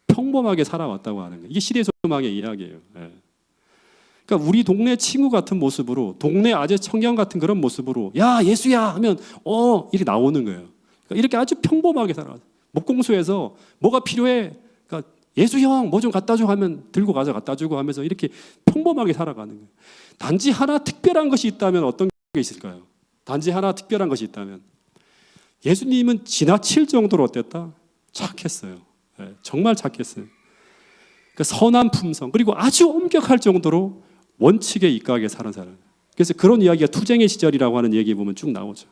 평범하게 살아왔다고 하는 거예요. 이게 시대소망의 이야기예요. 그러니까 우리 동네 친구 같은 모습으로, 동네 아재 청년 같은 그런 모습으로, 야 예수야 하면 이렇게 나오는 거예요. 그러니까 이렇게 아주 평범하게 살아왔어요. 목공소에서 뭐가 필요해? 그러니까 예수 형 뭐 좀 갖다 줘 하면 들고 가서 갖다 주고 하면서 이렇게 평범하게 살아가는 거예요. 단지 하나 특별한 것이 있다면 어떤 게 있을까요? 단지 하나 특별한 것이 있다면, 예수님은 지나칠 정도로 어땠다? 착했어요. 정말 착했어요. 그러니까 선한 품성, 그리고 아주 엄격할 정도로 원칙에 입각하게 사는 사람. 그래서 그런 이야기가 투쟁의 시절이라고 하는 얘기 보면 쭉 나오죠.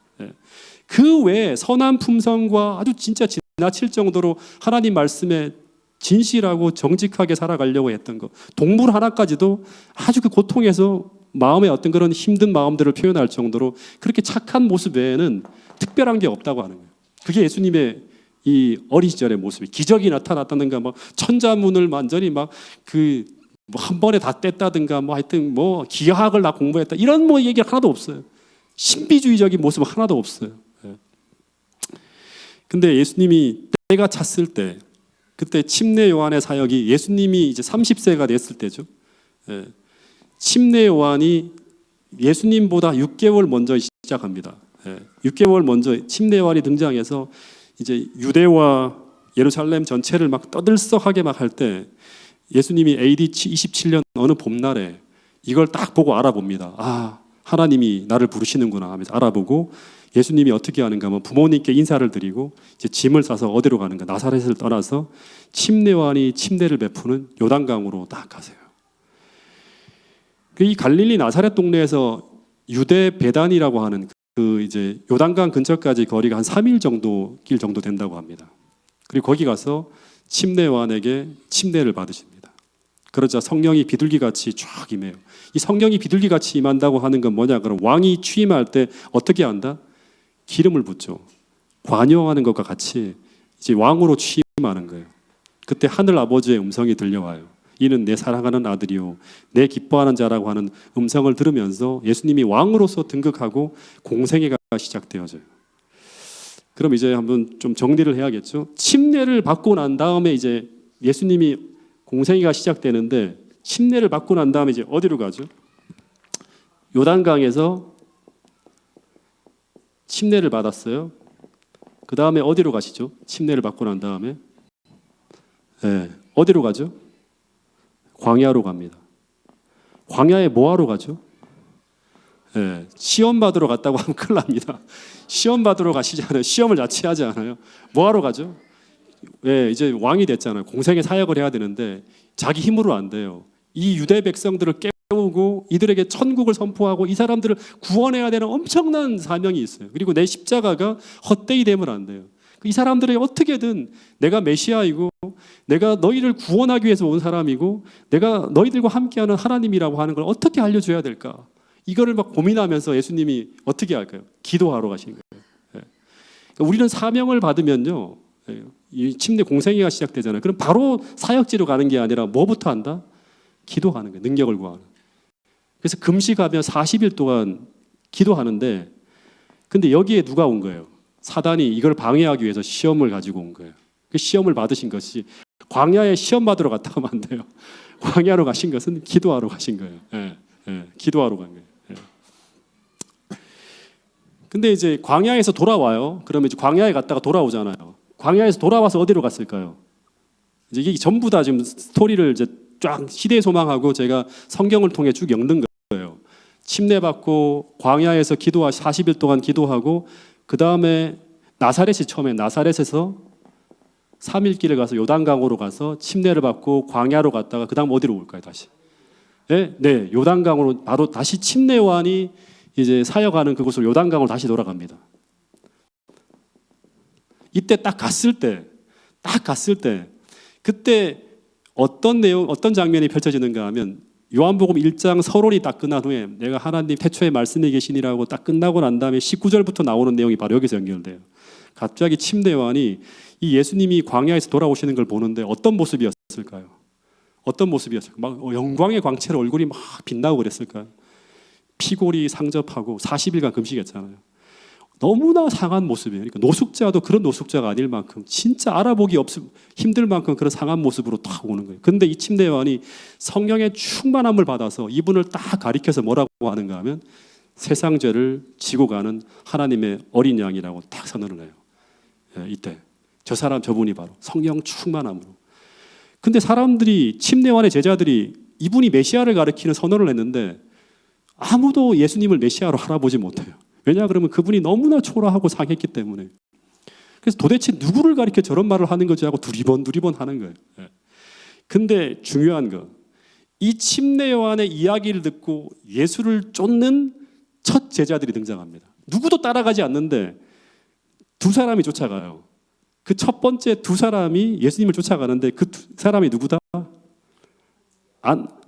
그 외에 선한 품성과 아주 진짜 지나칠 정도로 하나님 말씀에 진실하고 정직하게 살아가려고 했던 것, 동물 하나까지도 아주 그 고통에서 마음의 어떤 그런 힘든 마음들을 표현할 정도로 그렇게 착한 모습 외에는 특별한 게 없다고 하는 거예요. 그게 예수님의 이 어린 시절의 모습이, 기적이 나타났다든가, 뭐 천자문을 완전히 막 그 뭐 한 번에 다 뗐다든가, 뭐 하여튼 뭐 기하학을 다 공부했다, 이런 뭐 얘기 하나도 없어요. 신비주의적인 모습 하나도 없어요. 예. 근데 예수님이 때가 찼을 때, 그때 침례 요한의 사역이 예수님이 이제 30세가 됐을 때죠. 예. 침례 요한이 예수님보다 6개월 먼저 시작합니다. 6개월 먼저 침례 요한이 등장해서 이제 유대와 예루살렘 전체를 막 떠들썩하게 막 할 때 예수님이 AD 27년 어느 봄날에 이걸 딱 보고 알아봅니다. 아, 하나님이 나를 부르시는구나 하면서 알아보고 예수님이 어떻게 하는가 하면 부모님께 인사를 드리고 이제 짐을 싸서 어디로 가는가, 나사렛을 떠나서 침례 요한이 침례를 베푸는 요단강으로 딱 가세요. 이 갈릴리 나사렛 동네에서 유대 베단이라고 하는 그 이제 요단강 근처까지 거리가 한 3일 정도 길 정도 된다고 합니다. 그리고 거기 가서 침례 요한에게 침례를 받으십니다. 그러자 성령이 비둘기같이 쫙 임해요. 이 성령이 비둘기같이 임한다고 하는 건 뭐냐? 그럼 왕이 취임할 때 어떻게 한다? 기름을 붓죠. 관여하는 것과 같이 이제 왕으로 취임하는 거예요. 그때 하늘 아버지의 음성이 들려와요. 이는 내 사랑하는 아들이요 내 기뻐하는 자라고 하는 음성을 들으면서 예수님이 왕으로서 등극하고 공생애가 시작되어져요. 그럼 이제 한번 좀 정리를 해야겠죠. 침례를 받고 난 다음에 이제 예수님이 공생애가 시작되는데 침례를 받고 난 다음에 이제 어디로 가죠? 요단강에서 침례를 받았어요. 그 다음에 어디로 가시죠? 침례를 받고 난 다음에 어디로 가죠? 광야로 갑니다. 광야에 뭐하러 가죠? 시험 받으러 갔다고 하면 큰일 납니다. 시험 받으러 가시지 않아요. 시험을 자체하지 않아요. 뭐하러 가죠? 이제 왕이 됐잖아요. 공생의 사역을 해야 되는데 자기 힘으로 안 돼요. 이 유대 백성들을 깨우고 이들에게 천국을 선포하고 이 사람들을 구원해야 되는 엄청난 사명이 있어요. 그리고 내 십자가가 헛되이 되면 안 돼요. 이 사람들이 어떻게든 내가 메시아이고 내가 너희를 구원하기 위해서 온 사람이고 내가 너희들과 함께하는 하나님이라고 하는 걸 어떻게 알려줘야 될까? 이거를 막 고민하면서 예수님이 어떻게 할까요? 기도하러 가신 거예요. 그러니까 우리는 사명을 받으면요, 이 침례 공생애가 시작되잖아요. 그럼 바로 사역지로 가는 게 아니라 뭐부터 한다? 기도하는 거예요. 능력을 구하는. 그래서 금식하며 40일 동안 기도하는데, 근데 여기에 누가 온 거예요? 사단이 이걸 방해하기 위해서 시험을 가지고 온 거예요. 그 시험을 받으신 것이 광야에 시험 받으러 갔다 오면 안 돼요. 광야로 가신 것은 기도하러 가신 거예요. 기도하러 간 거예요. 근데 이제 광야에서 돌아와요. 그러면 이제 광야에 갔다가 돌아오잖아요. 광야에서 돌아와서 어디로 갔을까요? 이제 이게 전부 다 지금 스토리를 이제 쫙 시대 소망하고 제가 성경을 통해 쭉 엮는 거예요. 침례 받고 광야에서 40일 동안 기도하고 그 다음에 나사렛이 처음에 나사렛에서 3일 길을 가서 요단강으로 가서 침례를 받고 광야로 갔다가 그 다음 어디로 올까요? 다시 요단강으로 바로 다시 침례 요한이 이제 사역하는 그곳으로 요단강으로 다시 돌아갑니다. 이때 딱 갔을 때 그때 어떤 장면이 펼쳐지는가 하면 요한복음 1장 서론이 딱 끝난 후에 내가 하나님 태초에 말씀이 계시니라고 딱 끝나고 난 다음에 19절부터 나오는 내용이 바로 여기서 연결돼요. 갑자기 침례 요한이 이 예수님이 광야에서 돌아오시는 걸 보는데 어떤 모습이었을까요? 막 영광의 광채로 얼굴이 막 빛나고 그랬을까요? 피골이 상접하고 40일간 금식했잖아요. 너무나 상한 모습이에요. 그러니까 노숙자도 그런 노숙자가 아닐 만큼 진짜 알아보기 힘들 만큼 그런 상한 모습으로 딱 오는 거예요. 그런데 이 침례 요한이 성령의 충만함을 받아서 이분을 딱 가리켜서 뭐라고 하는가 하면 세상 죄를 지고 가는 하나님의 어린 양이라고 딱 선언을 해요. 이때 저분이 바로 성령 충만함으로. 근데 사람들이 침례 요한의 제자들이 이분이 메시아를 가리키는 선언을 했는데 아무도 예수님을 메시아로 알아보지 못해요. 왜냐 그러면 그분이 너무나 초라하고 상했기 때문에. 그래서 도대체 누구를 가리켜 저런 말을 하는 거지 하고 두리번 하는 거예요. 근데 중요한 거, 이 침례 요한의 이야기를 듣고 예수를 쫓는 첫 제자들이 등장합니다. 누구도 따라가지 않는데 두 사람이 쫓아가요. 그 첫 번째 두 사람이 예수님을 쫓아가는데 그 두 사람이 누구다?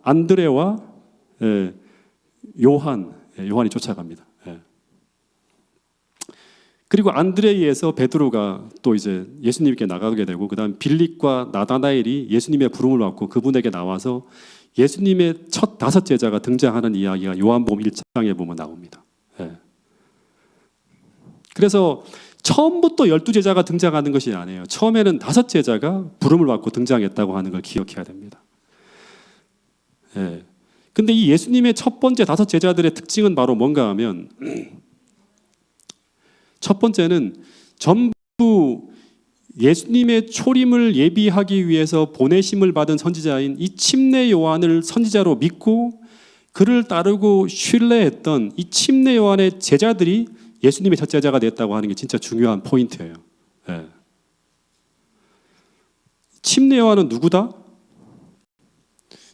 안드레와 요한이 쫓아갑니다. 그리고 안드레에서 베드로가 또 이제 예수님께 나가게 되고 그다음 빌립과 나다나엘이 예수님의 부름을 받고 그분에게 나와서 예수님의 첫 5 제자가 등장하는 이야기가 요한복음 1장에 보면 나옵니다. 그래서 처음부터 12제자가 등장하는 것이 아니에요. 처음에는 5제자가 부름을 받고 등장했다고 하는 걸 기억해야 됩니다. 예. 근데 이 예수님의 첫 번째 5제자들의 특징은 바로 뭔가 하면 첫 번째는 전부 예수님의 초림을 예비하기 위해서 보내심을 받은 선지자인 이 침례 요한을 선지자로 믿고 그를 따르고 신뢰했던 이 침례 요한의 제자들이 예수님의 첫 제자가 됐다고 하는 게 진짜 중요한 포인트예요. 예. 침례 요한은 누구다?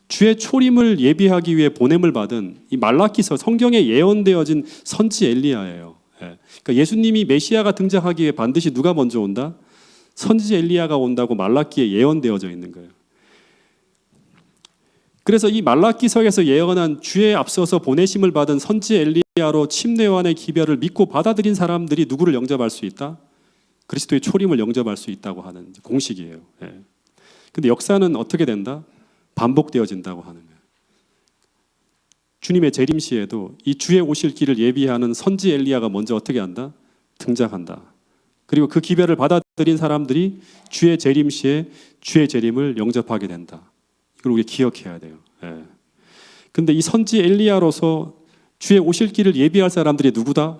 주의 초림을 예비하기 위해 보냄을 받은 이 말라기서 성경에 예언되어진 선지 엘리야예요. 예. 그러니까 예수님이 메시아가 등장하기 위해 반드시 누가 먼저 온다? 선지 엘리야가 온다고 말라기에 예언되어져 있는 거예요. 그래서 이 말라기서에서 예언한 주에 앞서서 보내심을 받은 선지 엘리야로 침례 요한의 기별을 믿고 받아들인 사람들이 누구를 영접할 수 있다? 그리스도의 초림을 영접할 수 있다고 하는 공식이에요. 예. 근데 역사는 어떻게 된다? 반복되어진다고 하는 거예요. 주님의 재림 시에도 이 주의 오실 길을 예비하는 선지 엘리야가 먼저 어떻게 한다? 등장한다. 그리고 그 기별을 받아들인 사람들이 주의 재림 시에 주의 재림을 영접하게 된다. 이걸 우리 기억해야 돼요. 예. 근데 이 선지 엘리야로서 주의 오실 길을 예비할 사람들이 누구다?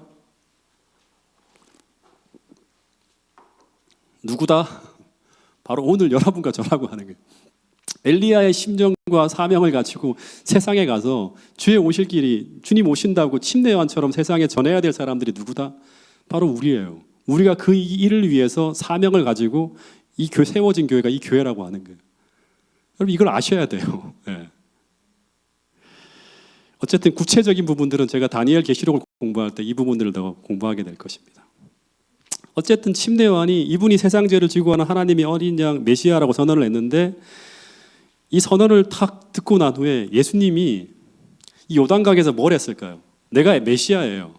누구다? 바로 오늘 여러분과 저라고 하는 거예요. 엘리야의 심정과 사명을 가지고 세상에 가서 주의 오실 길이 주님 오신다고 침례 요한처럼 세상에 전해야 될 사람들이 누구다? 바로 우리예요. 우리가 그 일을 위해서 사명을 가지고 이 세워진 교회가 이 교회라고 하는 거예요. 여러분 이걸 아셔야 돼요. 네. 어쨌든 구체적인 부분들은 제가 다니엘 계시록을 공부할 때 이 부분들을 더 공부하게 될 것입니다. 어쨌든 침례 요한이 이분이 세상 죄를 지고 가는 하나님의 어린 양 메시아라고 선언을 했는데 이 선언을 탁 듣고 난 후에 예수님이 이 요단강에서 뭘 했을까요? 내가 메시아예요.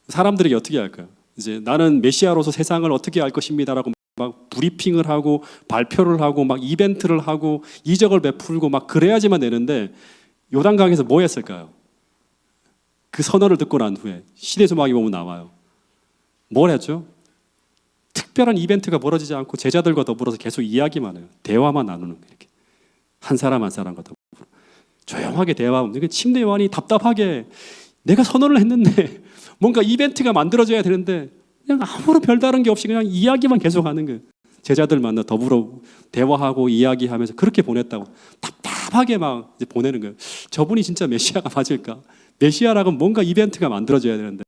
사람들에게 어떻게 할까요? 이제 나는 메시아로서 세상을 어떻게 할 것입니다라고 막 브리핑을 하고 발표를 하고 막 이벤트를 하고 이적을 베풀고 막 그래야지만 되는데 요단강에서 뭐 했을까요? 그 선언을 듣고 난 후에 시대소망이 보면 나와요. 뭘 했죠? 특별한 이벤트가 벌어지지 않고 제자들과 더불어서 계속 이야기만 해요. 대화만 나누는 거예요. 이렇게. 한 사람 한 사람과 더불어 조용하게 대화하면 침례 요한이 답답하게 내가 선언을 했는데 뭔가 이벤트가 만들어져야 되는데 그냥 아무런 별다른 게 없이 그냥 이야기만 계속하는 거예요. 제자들 만나 더불어 대화하고 이야기하면서 그렇게 보냈다고 답답하게 막 이제 보내는 거예요. 저분이 진짜 메시아가 맞을까? 메시아라고 뭔가 이벤트가 만들어져야 되는데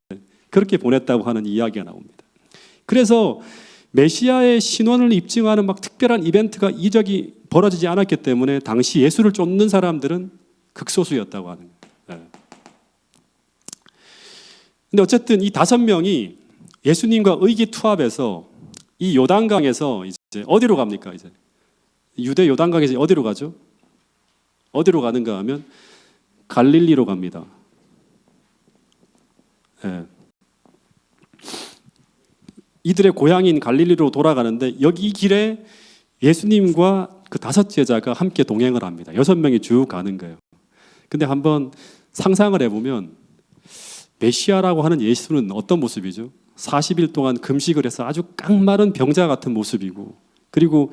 그렇게 보냈다고 하는 이야기가 나옵니다. 그래서 메시아의 신원을 입증하는 막 특별한 이벤트가 이적이 벌어지지 않았기 때문에 당시 예수를 쫓는 사람들은 극소수였다고 하는 거예요. 근데 어쨌든 이 5명이 예수님과 의기투합해서 이 요단강에서 이제 어디로 갑니까? 이제 유대 요단강에서 어디로 가죠? 어디로 가는가 하면 갈릴리로 갑니다. 예. 이들의 고향인 갈릴리로 돌아가는데 여기 이 길에 예수님과 그 5 제자가 함께 동행을 합니다. 6명이 쭉 가는 거예요. 근데 한번 상상을 해보면 메시아라고 하는 예수는 어떤 모습이죠? 40일 동안 금식을 해서 아주 깡마른 병자 같은 모습이고 그리고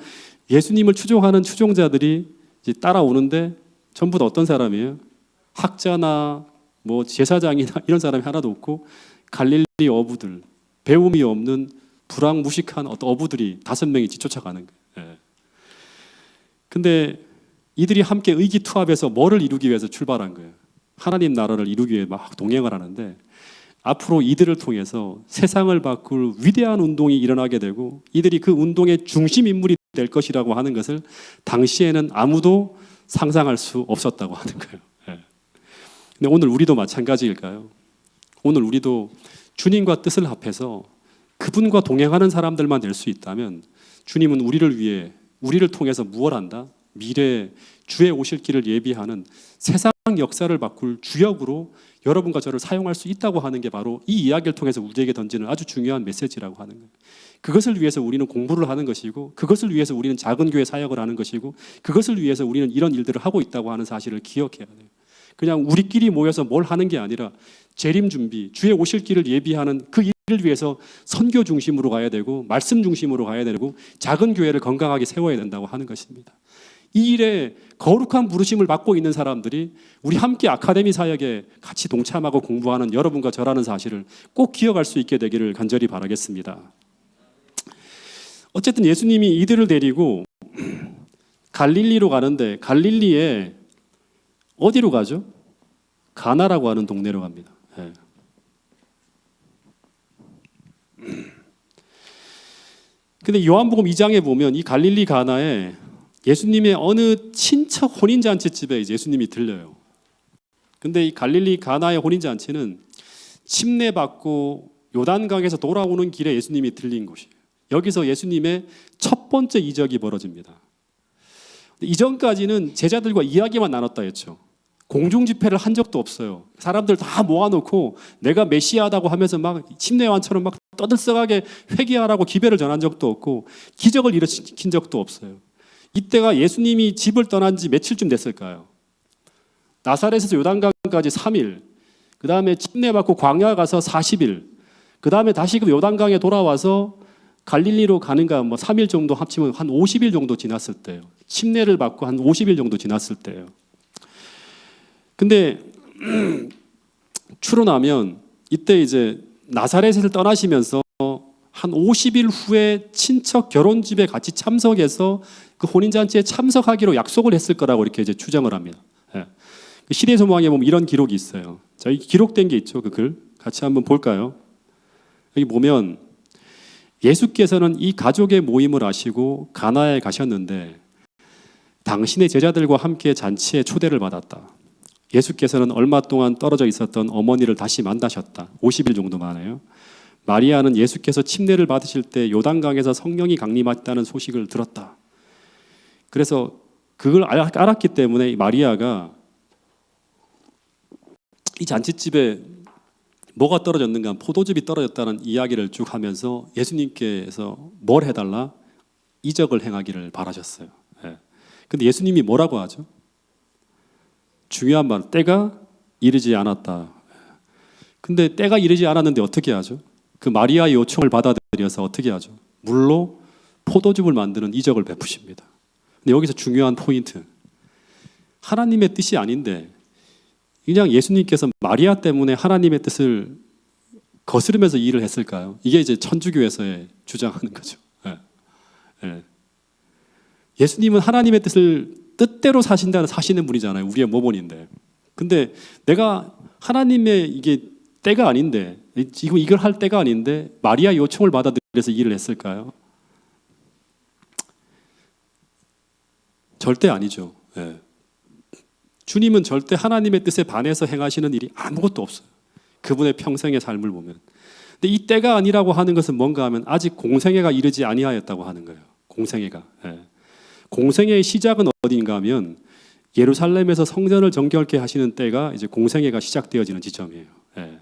예수님을 추종하는 추종자들이 이제 따라오는데 전부 다 어떤 사람이에요? 학자나 뭐 제사장이나 이런 사람이 하나도 없고 갈릴리 어부들, 배움이 없는 불황무식한 어떤 어부들이 5명이 쫓아가는 거예요. 근데 이들이 함께 의기투합해서 뭐를 이루기 위해서 출발한 거예요? 하나님 나라를 이루기 위해 막 동행을 하는데 앞으로 이들을 통해서 세상을 바꿀 위대한 운동이 일어나게 되고 이들이 그 운동의 중심 인물이 될 것이라고 하는 것을 당시에는 아무도 상상할 수 없었다고 하는 거예요. 근데 오늘 우리도 마찬가지일까요? 오늘 우리도 주님과 뜻을 합해서 그분과 동행하는 사람들만 될 수 있다면 주님은 우리를 위해 우리를 통해서 무엇을 한다? 미래에 주의 오실 길을 예비하는 세상 역사를 바꿀 주역으로 여러분과 저를 사용할 수 있다고 하는 게 바로 이 이야기를 통해서 우리에게 던지는 아주 중요한 메시지라고 하는 거예요. 그것을 위해서 우리는 공부를 하는 것이고 그것을 위해서 우리는 작은 교회 사역을 하는 것이고 그것을 위해서 우리는 이런 일들을 하고 있다고 하는 사실을 기억해야 돼요. 그냥 우리끼리 모여서 뭘 하는 게 아니라 재림 준비, 주의 오실 길을 예비하는 그 이를 위해서 선교 중심으로 가야 되고 말씀 중심으로 가야 되고 작은 교회를 건강하게 세워야 된다고 하는 것입니다. 이 일에 거룩한 부르심을 받고 있는 사람들이 우리 함께 아카데미 사역에 같이 동참하고 공부하는 여러분과 저라는 사실을 꼭 기억할 수 있게 되기를 간절히 바라겠습니다. 어쨌든 예수님이 이들을 데리고 갈릴리로 가는데 갈릴리에 어디로 가죠? 가나라고 하는 동네로 갑니다. 네. 근데 요한복음 2장에 보면 이 갈릴리 가나에 예수님의 어느 친척 혼인잔치집에 이제 예수님이 들려요. 근데 이 갈릴리 가나의 혼인잔치는 침례받고 요단강에서 돌아오는 길에 예수님이 들린 곳이에요. 여기서 예수님의 첫 번째 이적이 벌어집니다. 이전까지는 제자들과 이야기만 나눴다 했죠. 공중 집회를 한 적도 없어요. 사람들 다 모아놓고 내가 메시아다고 하면서 막 침례요한처럼 막 떠들썩하게 회개하라고 기별을 전한 적도 없고 기적을 일으킨 적도 없어요. 이때가 예수님이 집을 떠난 지 며칠쯤 됐을까요? 나사렛에서 요단강까지 3일, 그 다음에 침례받고 광야 가서 40일, 그 다음에 다시 그 요단강에 돌아와서 갈릴리로 가는가 뭐 3일 정도 합치면 한 50일 정도 지났을 때예요. 침례를 받고 한 50일 정도 지났을 때예요. 근데 추론하면 이때 이제 나사렛을 떠나시면서 한 50일 후에 친척 결혼집에 같이 참석해서 그 혼인잔치에 참석하기로 약속을 했을 거라고 이렇게 이제 추정을 합니다. 예. 시대 소망에 보면 이런 기록이 있어요. 자, 이 기록된 게 있죠. 그 글 같이 한번 볼까요? 여기 보면 예수께서는 이 가족의 모임을 아시고 가나에 가셨는데 당신의 제자들과 함께 잔치에 초대를 받았다. 예수께서는 얼마 동안 떨어져 있었던 어머니를 다시 만나셨다. 50일 정도 만에요. 마리아는 예수께서 침례를 받으실 때 요단강에서 성령이 강림했다는 소식을 들었다. 그래서 그걸 알았기 때문에 마리아가 이 잔치집에 뭐가 떨어졌는가, 포도즙이 떨어졌다는 이야기를 쭉 하면서 예수님께서 뭘 해달라? 이적을 행하기를 바라셨어요. 예. 근데 예수님이 뭐라고 하죠? 중요한 말, 때가 이르지 않았다. 근데 때가 이르지 않았는데 어떻게 하죠? 그 마리아의 요청을 받아들여서 어떻게 하죠? 물로 포도즙을 만드는 이적을 베푸십니다. 근데 여기서 중요한 포인트, 하나님의 뜻이 아닌데 그냥 예수님께서 마리아 때문에 하나님의 뜻을 거스르면서 이 일을 했을까요? 이게 이제 천주교에서의 주장하는 거죠. 예. 예. 예수님은 하나님의 뜻대로 사시는 분이잖아요. 우리의 모본인데. 근데 내가 하나님의 이게 때가 아닌데, 지금 이걸 할 때가 아닌데 마리아 요청을 받아들여서 이 일을 했을까요? 절대 아니죠. 예. 주님은 절대 하나님의 뜻에 반해서 행하시는 일이 아무것도 없어요. 그분의 평생의 삶을 보면. 근데 이 때가 아니라고 하는 것은 뭔가 하면 아직 공생애가 이르지 아니하였다고 하는 거예요. 공생애가. 예. 공생애의 시작은 어디인가 하면 예루살렘에서 성전을 정결케 하시는 때가 이제 공생애가 시작되어지는 지점이에요. 예.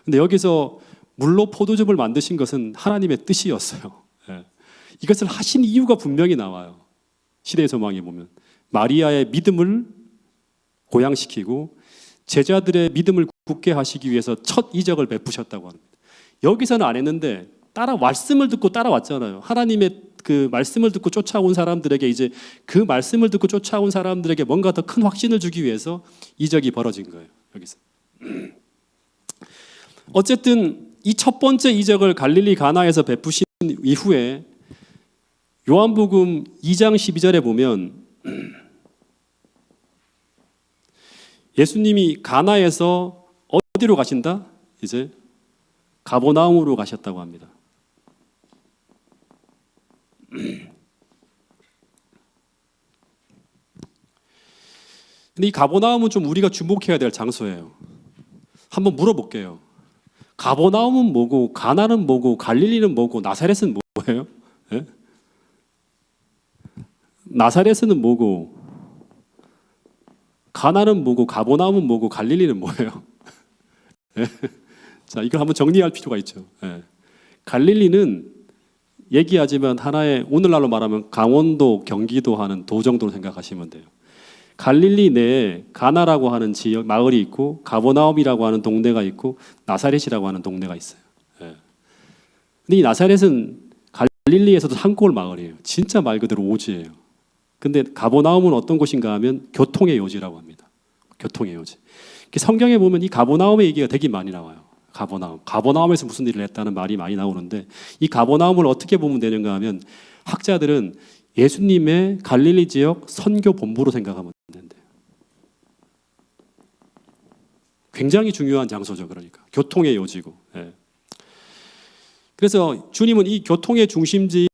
근데 여기서 물로 포도즙을 만드신 것은 하나님의 뜻이었어요. 예. 이것을 하신 이유가 분명히 나와요. 시대의 소망에 보면 마리아의 믿음을 고양시키고 제자들의 믿음을 굳게 하시기 위해서 첫 이적을 베푸셨다고 합니다. 여기서는 안 했는데 말씀을 듣고 따라왔잖아요. 하나님의 그 말씀을 듣고 쫓아온 사람들에게 이제 그 말씀을 듣고 쫓아온 사람들에게 뭔가 더 큰 확신을 주기 위해서 이적이 벌어진 거예요. 여기서. 어쨌든 이 첫 번째 이적을 갈릴리 가나에서 베푸신 이후에 요한복음 2장 12절에 보면 예수님이 가나에서 어디로 가신다? 이제 가버나움으로 가셨다고 합니다. 근데 이 가버나움은 좀 우리가 주목해야 될 장소예요. 한번 물어볼게요. 가버나움은 뭐고, 가나는 뭐고, 갈릴리는 뭐고, 나사렛은 뭐예요? 예? 나사렛은 뭐고, 가나는 뭐고, 가버나움은 뭐고, 갈릴리는 뭐예요? 예? 자, 이걸 한번 정리할 필요가 있죠. 예. 갈릴리는 얘기하지만 하나의 오늘날로 말하면 강원도, 경기도 하는 도 정도로 생각하시면 돼요. 갈릴리 내에 가나라고 하는 지역 마을이 있고 가버나움이라고 하는 동네가 있고 나사렛이라고 하는 동네가 있어요. 예. 근데 이 나사렛은 갈릴리에서도 산골 마을이에요. 진짜 말 그대로 오지예요. 근데 가버나움은 어떤 곳인가 하면 교통의 요지라고 합니다. 교통의 요지. 성경에 보면 이 가버나움의 얘기가 되게 많이 나와요. 가버나움에서 무슨 일을 했다는 말이 많이 나오는데, 이 가버나움을 어떻게 보면 되는가 하면 학자들은 예수님의 갈릴리 지역 선교 본부로 생각하면 된대요. 굉장히 중요한 장소죠. 그러니까 교통의 요지고. 예. 그래서 주님은 이 교통의 중심지인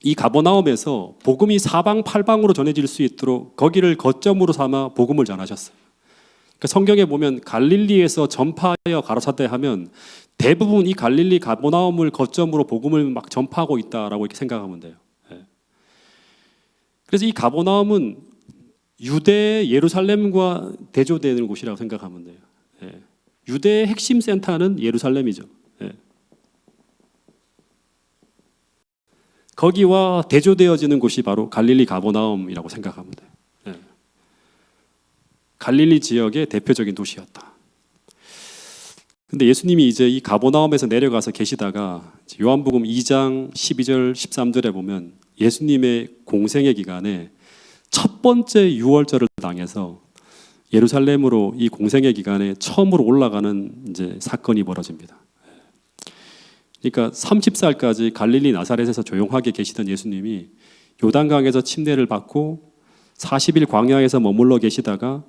이 가버나움에서 복음이 사방팔방으로 전해질 수 있도록 거기를 거점으로 삼아 복음을 전하셨어요. 그러니까 성경에 보면 갈릴리에서 전파하여 가로차되 하면 대부분 이 갈릴리 가버나움을 거점으로 복음을 막 전파하고 있다라고 이렇게 생각하면 돼요. 예. 그래서 이 가버나움은 유대 예루살렘과 대조되는 곳이라고 생각하면 돼요. 예. 유대의 핵심 센터는 예루살렘이죠. 예. 거기와 대조되어지는 곳이 바로 갈릴리 가버나움이라고 생각하면 돼요. 예. 갈릴리 지역의 대표적인 도시였다. 근데 예수님이 이제 이 가버나움에서 내려가서 계시다가 요한복음 2장 12절 13절에 보면 예수님의 공생의 기간에 첫 번째 유월절을 당해서 예루살렘으로 이 공생의 기간에 처음으로 올라가는 이제 사건이 벌어집니다. 그러니까 30살까지 갈릴리 나사렛에서 조용하게 계시던 예수님이 요단강에서 침례를 받고 40일 광야에서 머물러 계시다가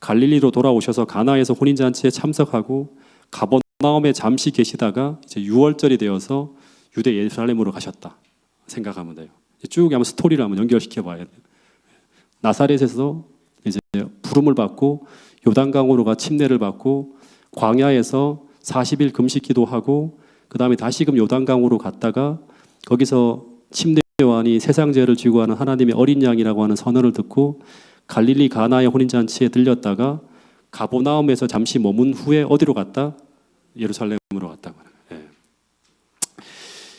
갈릴리로 돌아오셔서 가나에서 혼인잔치에 참석하고 가버나움에 잠시 계시다가 이제 6월절이 되어서 유대 예루살렘으로 가셨다 생각하면 돼요. 쭉 한번 스토리를 한번 연결시켜 봐야 돼요. 나사렛에서 이제 부름을 받고 요단강으로 가 침례를 받고 광야에서 40일 금식 기도하고 그 다음에 다시금 요단강으로 갔다가 거기서 침례 요한이 세상 죄를 지고 하는 하나님의 어린 양이라고 하는 선언을 듣고 갈릴리 가나의 혼인잔치에 들렸다가 가버나움에서 잠시 머문 후에 어디로 갔다? 예루살렘으로 갔다고 하는 거예요.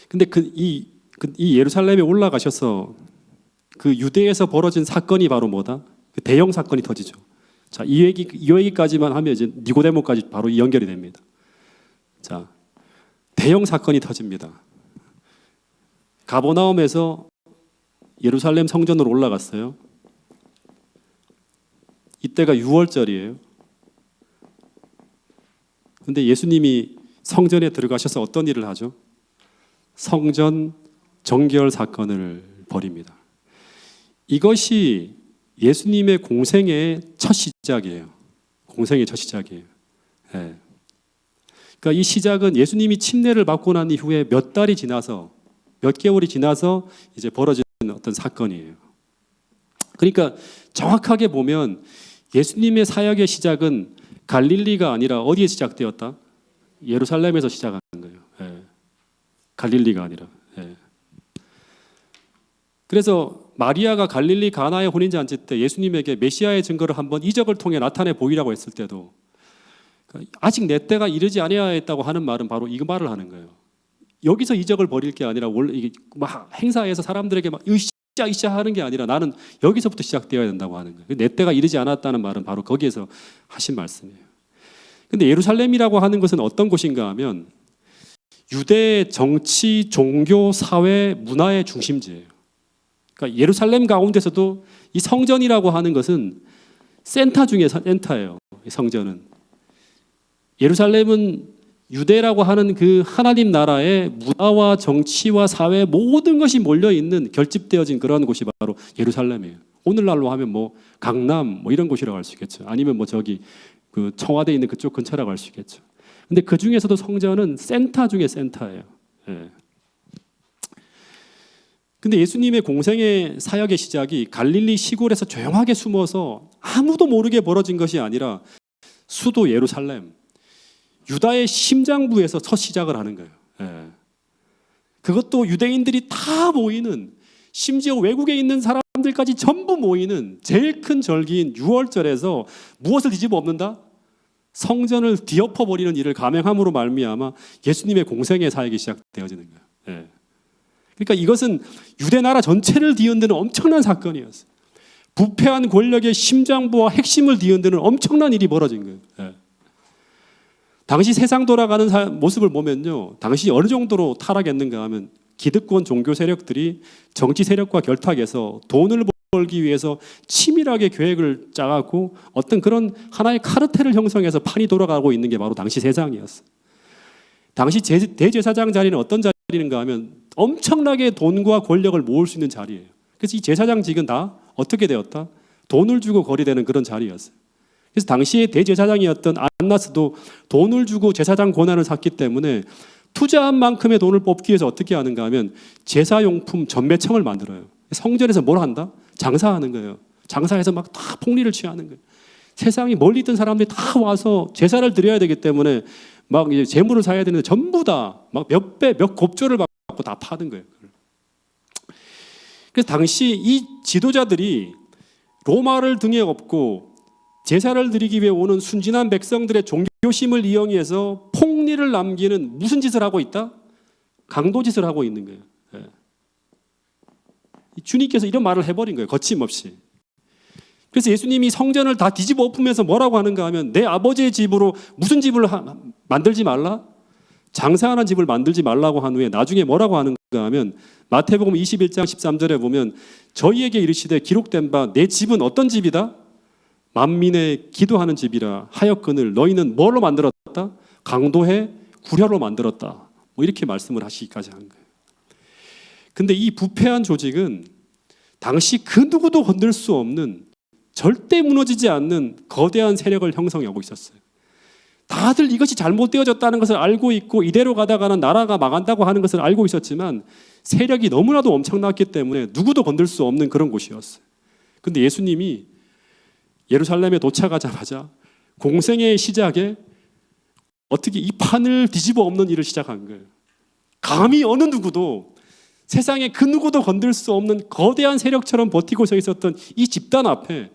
근데 이 예루살렘에 올라가셔서 그 유대에서 벌어진 사건이 바로 뭐다? 그 대형 사건이 터지죠. 자, 이 얘기까지만 하면 이제 니고데모까지 바로 연결이 됩니다. 자, 대형 사건이 터집니다. 가버나움에서 예루살렘 성전으로 올라갔어요. 이때가 6월절이에요. 근데 예수님이 성전에 들어가셔서 어떤 일을 하죠? 성전 정결 사건을 벌입니다. 이것이 예수님의 공생의 첫 시작이에요. 공생의 첫 시작이에요. 네. 그러니까 이 시작은 예수님이 침례를 받고 난 이후에 몇 달이 지나서 몇 개월이 지나서 이제 벌어지는 어떤 사건이에요. 그러니까 정확하게 보면 예수님의 사역의 시작은 갈릴리가 아니라 어디에 시작되었다? 예루살렘에서 시작한 거예요. 예. 갈릴리가 아니라. 예. 그래서 마리아가 갈릴리 가나의 혼인잔치 때 예수님에게 메시아의 증거를 한번 이적을 통해 나타내 보이라고 했을 때도 아직 내 때가 이르지 아니하였다고 하는 말은 바로 이 말을 하는 거예요. 여기서 이적을 벌일 게 아니라 원래 이게 막 행사에서 사람들에게 막 으쌰 하는 게 아니라 나는 여기서부터 시작되어야 된다고 하는 거예요. 내 때가 이르지 않았다는 말은 바로 거기에서 하신 말씀이에요. 근데 예루살렘이라고 하는 것은 어떤 곳인가 하면 유대의 정치, 종교, 사회, 문화의 중심지예요. 그러니까 예루살렘 가운데서도 이 성전이라고 하는 것은 센터 중에 센터예요. 이 성전은. 예루살렘은 유대라고 하는 그 하나님 나라의 문화와 정치와 사회 모든 것이 몰려있는 결집되어진 그런 곳이 바로 예루살렘이에요. 오늘날로 하면 뭐 강남 뭐 이런 곳이라고 할 수 있겠죠. 아니면 뭐 저기 그 청와대에 있는 그쪽 근처라고 할 수 있겠죠. 근데 그 중에서도 성전은 센터 중에 센터예요. 예. 근데 예수님의 공생의 사역의 시작이 갈릴리 시골에서 조용하게 숨어서 아무도 모르게 벌어진 것이 아니라 수도 예루살렘, 유다의 심장부에서 첫 시작을 하는 거예요. 예. 그것도 유대인들이 다 모이는, 심지어 외국에 있는 사람들까지 전부 모이는 제일 큰 절기인 6월절에서 무엇을 뒤집어 엎는다? 성전을 뒤엎어버리는 일을 감행함으로 말미암아 예수님의 공생의 사역이 시작되어지는 거예요. 예. 그러니까 이것은 유대 나라 전체를 뒤흔드는 엄청난 사건이었어요. 부패한 권력의 심장부와 핵심을 뒤흔드는 엄청난 일이 벌어진 거예요. 예. 당시 세상 돌아가는 모습을 보면요, 당시 어느 정도로 타락했는가 하면 기득권 종교 세력들이 정치 세력과 결탁해서 돈을 벌기 위해서 치밀하게 계획을 짜갖고 어떤 그런 하나의 카르텔을 형성해서 판이 돌아가고 있는 게 바로 당시 세상이었어요. 당시 대제사장 자리는 어떤 자리인가 하면 엄청나게 돈과 권력을 모을 수 있는 자리예요. 그래서 이 제사장직은 다 어떻게 되었다? 돈을 주고 거래되는 그런 자리였어요. 그래서 당시에 대제사장이었던 안나스도 돈을 주고 제사장 권한을 샀기 때문에 투자한 만큼의 돈을 뽑기 위해서 어떻게 하는가 하면 제사용품 전매청을 만들어요. 성전에서 뭘 한다? 장사하는 거예요. 장사해서 막 다 폭리를 취하는 거예요. 세상이 멀리 있던 사람들이 다 와서 제사를 드려야 되기 때문에 막 이제 재물을 사야 되는데 전부 다 막 몇 배, 몇 곱절을 받고 다 파는 거예요. 그래서 당시 이 지도자들이 로마를 등에 업고 제사를 드리기 위해 오는 순진한 백성들의 종교심을 이용해서 폭리를 남기는 무슨 짓을 하고 있다? 강도짓을 하고 있는 거예요. 예. 주님께서 이런 말을 해버린 거예요. 거침없이. 그래서 예수님이 성전을 다 뒤집어 엎으면서 뭐라고 하는가 하면 내 아버지의 집으로 무슨 집을 만들지 말라? 장사하는 집을 만들지 말라고 한 후에 나중에 뭐라고 하는가 하면 마태복음 21장 13절에 보면 저희에게 이르시되 기록된 바 내 집은 어떤 집이다? 만민의 기도하는 집이라 하였거늘 너희는 뭘로 만들었다? 강도의 구려로 만들었다. 뭐 이렇게 말씀을 하시기까지 한 거예요. 근데 이 부패한 조직은 당시 그 누구도 건들 수 없는 절대 무너지지 않는 거대한 세력을 형성하고 있었어요. 다들 이것이 잘못되어졌다는 것을 알고 있고 이대로 가다가는 나라가 망한다고 하는 것을 알고 있었지만 세력이 너무나도 엄청났기 때문에 누구도 건들 수 없는 그런 곳이었어요. 근데 예수님이 예루살렘에 도착하자마자 공생의 시작에 어떻게 이 판을 뒤집어 엎는 일을 시작한 거예요. 감히 어느 누구도 세상에 그 누구도 건들 수 없는 거대한 세력처럼 버티고 서 있었던 이 집단 앞에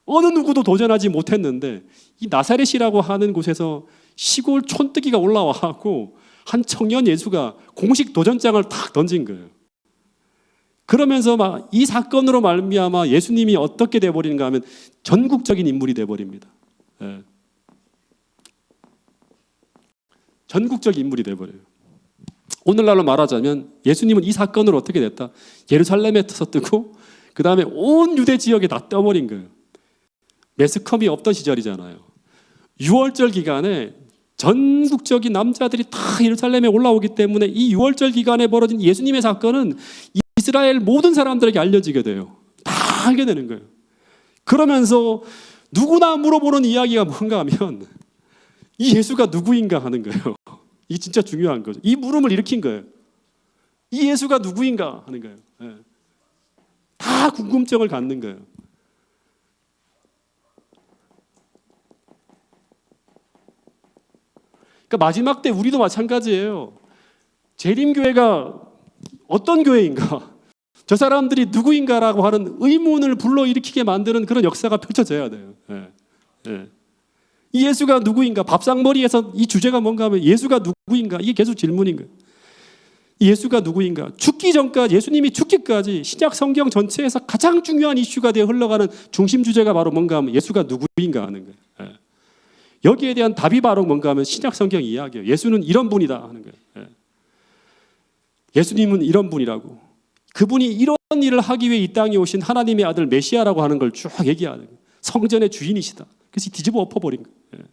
어느 누구도 도전하지 못했는데 이 나사렛이라고 하는 곳에서 시골 촌뜨기가 올라와갖고 한 청년 예수가 공식 도전장을 탁 던진 거예요. 그러면서 막 이 사건으로 말미암아 예수님이 어떻게 돼버리는가 하면 전국적인 인물이 돼버립니다. 예. 전국적인 인물이 돼버려요. 오늘날로 말하자면 예수님은 이 사건으로 어떻게 됐다? 예루살렘에 터뜨고 그 다음에 온 유대 지역에 다 떠버린 거예요. 매스컴이 없던 시절이잖아요. 6월절 기간에 전국적인 남자들이 다 예루살렘에 올라오기 때문에 이 6월절 기간에 벌어진 예수님의 사건은 이스라엘 모든 사람들에게 알려지게 돼요. 다 알게 되는 거예요. 그러면서 누구나 물어보는 이야기가 뭔가 하면 이 예수가 누구인가 하는 거예요. 이게 진짜 중요한 거죠. 이 물음을 일으킨 거예요. 이 예수가 누구인가 하는 거예요. 예. 다 궁금증을 갖는 거예요. 그러니까 마지막 때 우리도 마찬가지예요. 재림교회가 어떤 교회인가? 저 사람들이 누구인가라고 하는 의문을 불러일으키게 만드는 그런 역사가 펼쳐져야 돼요. 예. 예. 이 예수가 누구인가? 밥상머리에서 이 주제가 뭔가 하면 예수가 누구인가? 이게 계속 질문인 거예요. 이 예수가 누구인가? 죽기 전까지, 예수님이 죽기까지 신약 성경 전체에서 가장 중요한 이슈가 되어 흘러가는 중심 주제가 바로 뭔가 하면 예수가 누구인가 하는 거예요. 예. 여기에 대한 답이 바로 뭔가 하면 신약 성경 이야기예요. 예수는 이런 분이다 하는 거예요. 예. 예수님은 이런 분이라고. 그분이 이런 일을 하기 위해 이 땅에 오신 하나님의 아들 메시아라고 하는 걸 쭉 얘기하는 거예요. 성전의 주인이시다. 그래서 뒤집어 엎어버린 거예요. 예.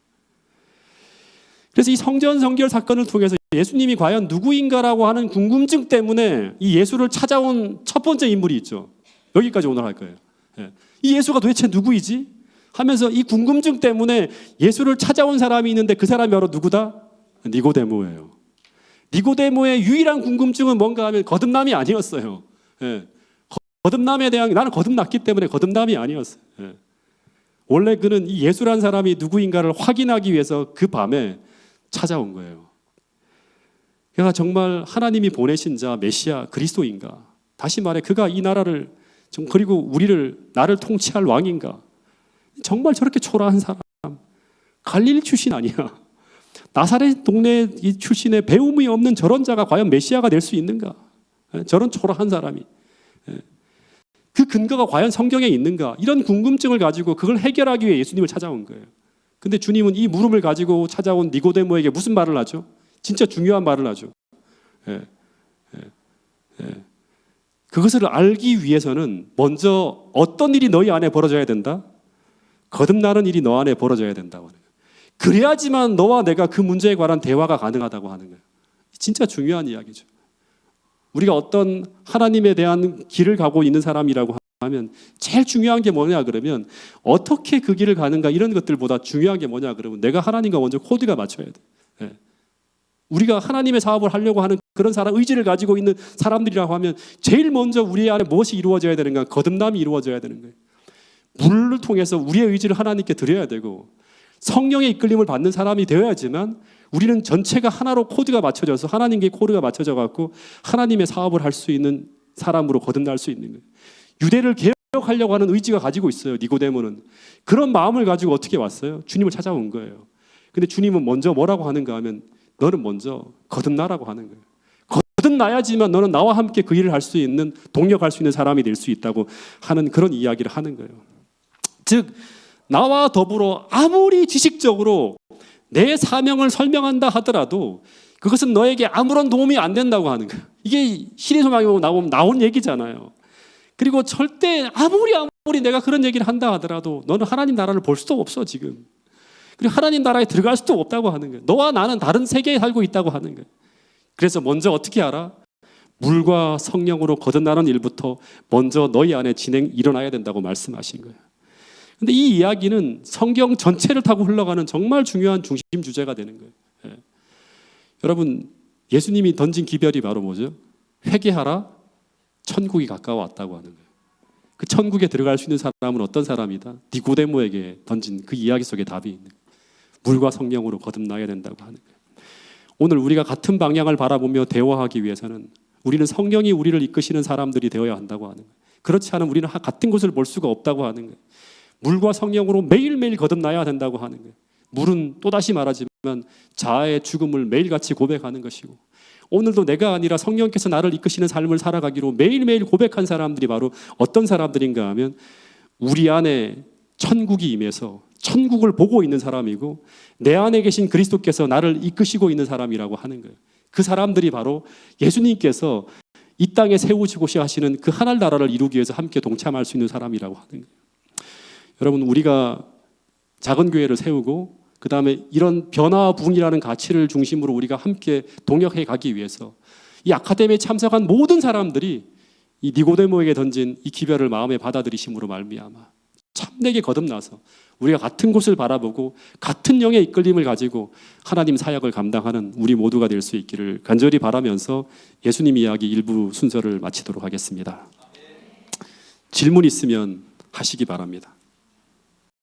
그래서 이 성전 성결 사건을 통해서 예수님이 과연 누구인가라고 하는 궁금증 때문에 이 예수를 찾아온 첫 번째 인물이 있죠. 여기까지 오늘 할 거예요. 예. 이 예수가 도대체 누구이지? 하면서 이 궁금증 때문에 예수를 찾아온 사람이 있는데 그 사람이 바로 누구다? 니고데모예요. 니고데모의 유일한 궁금증은 뭔가 하면 거듭남이 아니었어요. 예. 거듭남에 대한, 나는 거듭났기 때문에 거듭남이 아니었어요. 예. 원래 그는 이 예수란 사람이 누구인가를 확인하기 위해서 그 밤에 찾아온 거예요. 그가 정말 하나님이 보내신 자 메시아 그리스도인가? 다시 말해 그가 이 나라를 그리고 우리를 나를 통치할 왕인가? 정말 저렇게 초라한 사람, 갈릴리 출신 아니야. 나사렛 동네 출신의 배움이 없는 저런 자가 과연 메시아가 될 수 있는가? 저런 초라한 사람이. 그 근거가 과연 성경에 있는가? 이런 궁금증을 가지고 그걸 해결하기 위해 예수님을 찾아온 거예요. 근데 주님은 이 물음을 가지고 찾아온 니고데모에게 무슨 말을 하죠? 진짜 중요한 말을 하죠. 예, 예, 예. 그것을 알기 위해서는 먼저 어떤 일이 너희 안에 벌어져야 된다? 거듭나는 일이 너 안에 벌어져야 된다고 하는 거예요. 그래야지만 너와 내가 그 문제에 관한 대화가 가능하다고 하는 거예요. 진짜 중요한 이야기죠. 우리가 어떤 하나님에 대한 길을 가고 있는 사람이라고 하면 제일 중요한 게 뭐냐 그러면 어떻게 그 길을 가는가 이런 것들보다 중요한 게 뭐냐 그러면 내가 하나님과 먼저 코드가 맞춰야 돼. 예. 우리가 하나님의 사업을 하려고 하는 그런 사람, 의지를 가지고 있는 사람들이라고 하면 제일 먼저 우리 안에 무엇이 이루어져야 되는가? 거듭남이 이루어져야 되는 거예요. 물을 통해서 우리의 의지를 하나님께 드려야 되고 성령의 이끌림을 받는 사람이 되어야지만 우리는 전체가 하나로 코드가 맞춰져서 하나님께 코드가 맞춰져 갖고 하나님의 사업을 할 수 있는 사람으로 거듭날 수 있는 거예요. 유대를 개혁하려고 하는 의지가 가지고 있어요. 니고데모는. 그런 마음을 가지고 어떻게 왔어요? 주님을 찾아온 거예요. 근데 주님은 먼저 뭐라고 하는가 하면 너는 먼저 거듭나라고 하는 거예요. 거듭나야지만 너는 나와 함께 그 일을 할 수 있는, 동력할 수 있는 사람이 될 수 있다고 하는 그런 이야기를 하는 거예요. 즉 나와 더불어 아무리 지식적으로 내 사명을 설명한다 하더라도 그것은 너에게 아무런 도움이 안 된다고 하는 거예요. 이게 신의 소망이 나온 얘기잖아요. 그리고 절대 아무리 내가 그런 얘기를 한다 하더라도 너는 하나님 나라를 볼 수도 없어 지금. 그리고 하나님 나라에 들어갈 수도 없다고 하는 거예요. 너와 나는 다른 세계에 살고 있다고 하는 거예요. 그래서 먼저 어떻게 알아? 물과 성령으로 거듭나는 일부터 먼저 너희 안에 일어나야 된다고 말씀하신 거예요. 근데 이 이야기는 성경 전체를 타고 흘러가는 정말 중요한 중심 주제가 되는 거예요. 예. 여러분, 예수님이 던진 기별이 바로 뭐죠? 회개하라, 천국이 가까워왔다고 하는 거예요. 그 천국에 들어갈 수 있는 사람은 어떤 사람이다? 니고데모에게 던진 그 이야기 속에 답이 있는 거예요. 물과 성령으로 거듭나야 된다고 하는 거예요. 오늘 우리가 같은 방향을 바라보며 대화하기 위해서는 우리는 성령이 우리를 이끄시는 사람들이 되어야 한다고 하는 거예요. 그렇지 않으면 우리는 같은 곳을 볼 수가 없다고 하는 거예요. 물과 성령으로 매일매일 거듭나야 된다고 하는 거예요. 물은 또다시 말하지만 자아의 죽음을 매일같이 고백하는 것이고 오늘도 내가 아니라 성령께서 나를 이끄시는 삶을 살아가기로 매일매일 고백한 사람들이 바로 어떤 사람들인가 하면 우리 안에 천국이 임해서 천국을 보고 있는 사람이고 내 안에 계신 그리스도께서 나를 이끄시고 있는 사람이라고 하는 거예요. 그 사람들이 바로 예수님께서 이 땅에 세우시고자 하시는 그 하늘 나라를 이루기 위해서 함께 동참할 수 있는 사람이라고 하는 거예요. 여러분, 우리가 작은 교회를 세우고 그 다음에 이런 변화와 부흥이라는 가치를 중심으로 우리가 함께 동역해 가기 위해서 이 아카데미에 참석한 모든 사람들이 이 니고데모에게 던진 이 기별을 마음에 받아들이심으로 말미암아 참되게 거듭나서 우리가 같은 곳을 바라보고 같은 영의 이끌림을 가지고 하나님 사역을 감당하는 우리 모두가 될 수 있기를 간절히 바라면서 예수님 이야기 일부 순서를 마치도록 하겠습니다. 질문 있으면 하시기 바랍니다.